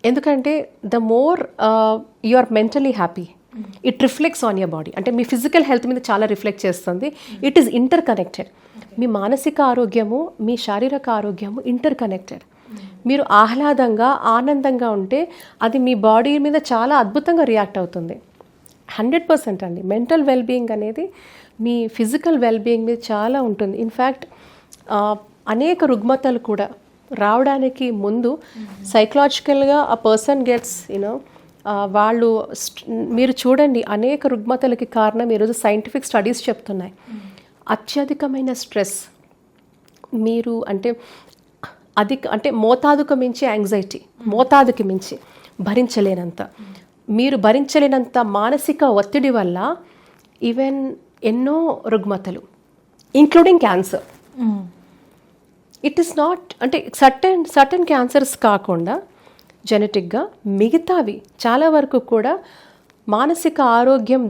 ఎందుకంటే the more you are mentally happy, it reflects on your body. అంటే మీ ఫిజికల్ హెల్త్ మీద చాలా రిఫ్లెక్ట్ చేస్తుంది. It is interconnected. మీ మానసిక ఆరోగ్యము, మీ శారీరక ఆరోగ్యము ఇంటర్ కనెక్టెడ్. మీరు ఆహ్లాదంగా ఆనందంగా ఉంటే అది మీ బాడీ మీద చాలా అద్భుతంగా రియాక్ట్ అవుతుంది. 100% అండి. మెంటల్ వెల్బీయింగ్ అనేది మీ ఫిజికల్ వెల్బీయింగ్ మీద చాలా ఉంటుంది. ఇన్ఫ్యాక్ట్ అనేక రుగ్మతలు కూడా రావడానికి ముందు సైకలాజికల్గా ఆ పర్సన్ గెట్స్ వాళ్ళు మీరు చూడండి, అనేక రుగ్మతలకి కారణం ఈరోజు సైంటిఫిక్ స్టడీస్ చెప్తున్నాయి. అత్యధికమైన స్ట్రెస్, మీరు అంటే మోతాదుకు మించి యాంగ్జైటీ, మోతాదుకి మించి భరించలేనంత, మీరు భరించలేనంత మానసిక ఒత్తిడి వల్ల ఈవెన్ ఎన్నో రుగ్మతలు including cancer. It is not అంటే సర్టన్ క్యాన్సర్స్ కాకుండా జెనెటిక్గా మిగతావి చాలా వరకు కూడా మానసిక ఆరోగ్యం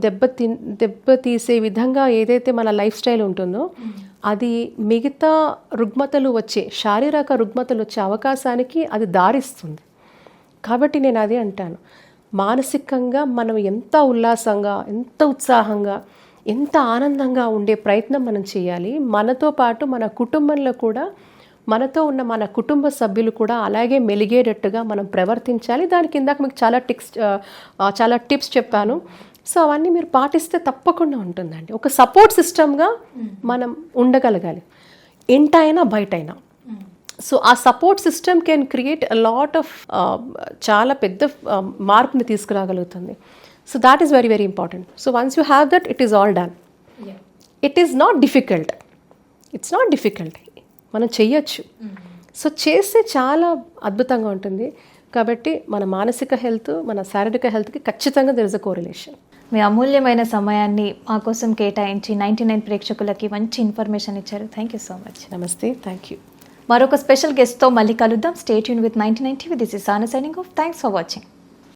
దెబ్బతీసే విధంగా ఏదైతే మన లైఫ్ స్టైల్ ఉంటుందో అది మిగతా రుగ్మతలు వచ్చే శారీరక రుగ్మతలు వచ్చే అవకాశానికి అది దారిస్తుంది. కాబట్టి నేను అదే అంటాను, మానసికంగా మనం ఎంత ఉల్లాసంగా, ఎంత ఉత్సాహంగా, ఎంత ఆనందంగా ఉండే ప్రయత్నం మనం చేయాలి. మనతో పాటు మన కుటుంబంలో కూడా, మనతో ఉన్న మన కుటుంబ సభ్యులు కూడా అలాగే మెలిగేటట్టుగా మనం ప్రవర్తించాలి. దానికి ఇందాక మీకు చాలా టిప్స్ చెప్పాను. సో అవన్నీ మీరు పాటిస్తే తప్పకుండా ఉంటుందండి. ఒక సపోర్ట్ సిస్టమ్గా మనం ఉండగలగాలి, ఇంటైనా బయటైనా. సో ఆ support system can create a lot of చాలా పెద్ద మార్పుని తీసుకురాగలుగుతుంది. So that is very very important. So once you have that, it is all done. It is not difficult. It's not difficult. మనం చెయ్యొచ్చు. సో చేస్తే చాలా అద్భుతంగా ఉంటుంది. కాబట్టి మన మానసిక హెల్త్, మన శారీరక హెల్త్కి ఖచ్చితంగా దెర్ ఇస్ అ కోరిలేషన్. మీ అమూల్యమైన సమయాన్ని మా కోసం కేటాయించి 99 ప్రేక్షకులకి మంచి ఇన్ఫర్మేషన్ ఇచ్చారు. Thank you so much. నమస్తే, థ్యాంక్ యూ. మరొక స్పెషల్ గెస్ట్తో మళ్ళీ కలుద్దాం. Stay tune with 99 TV. This is Sana signing off. Thanks for watching.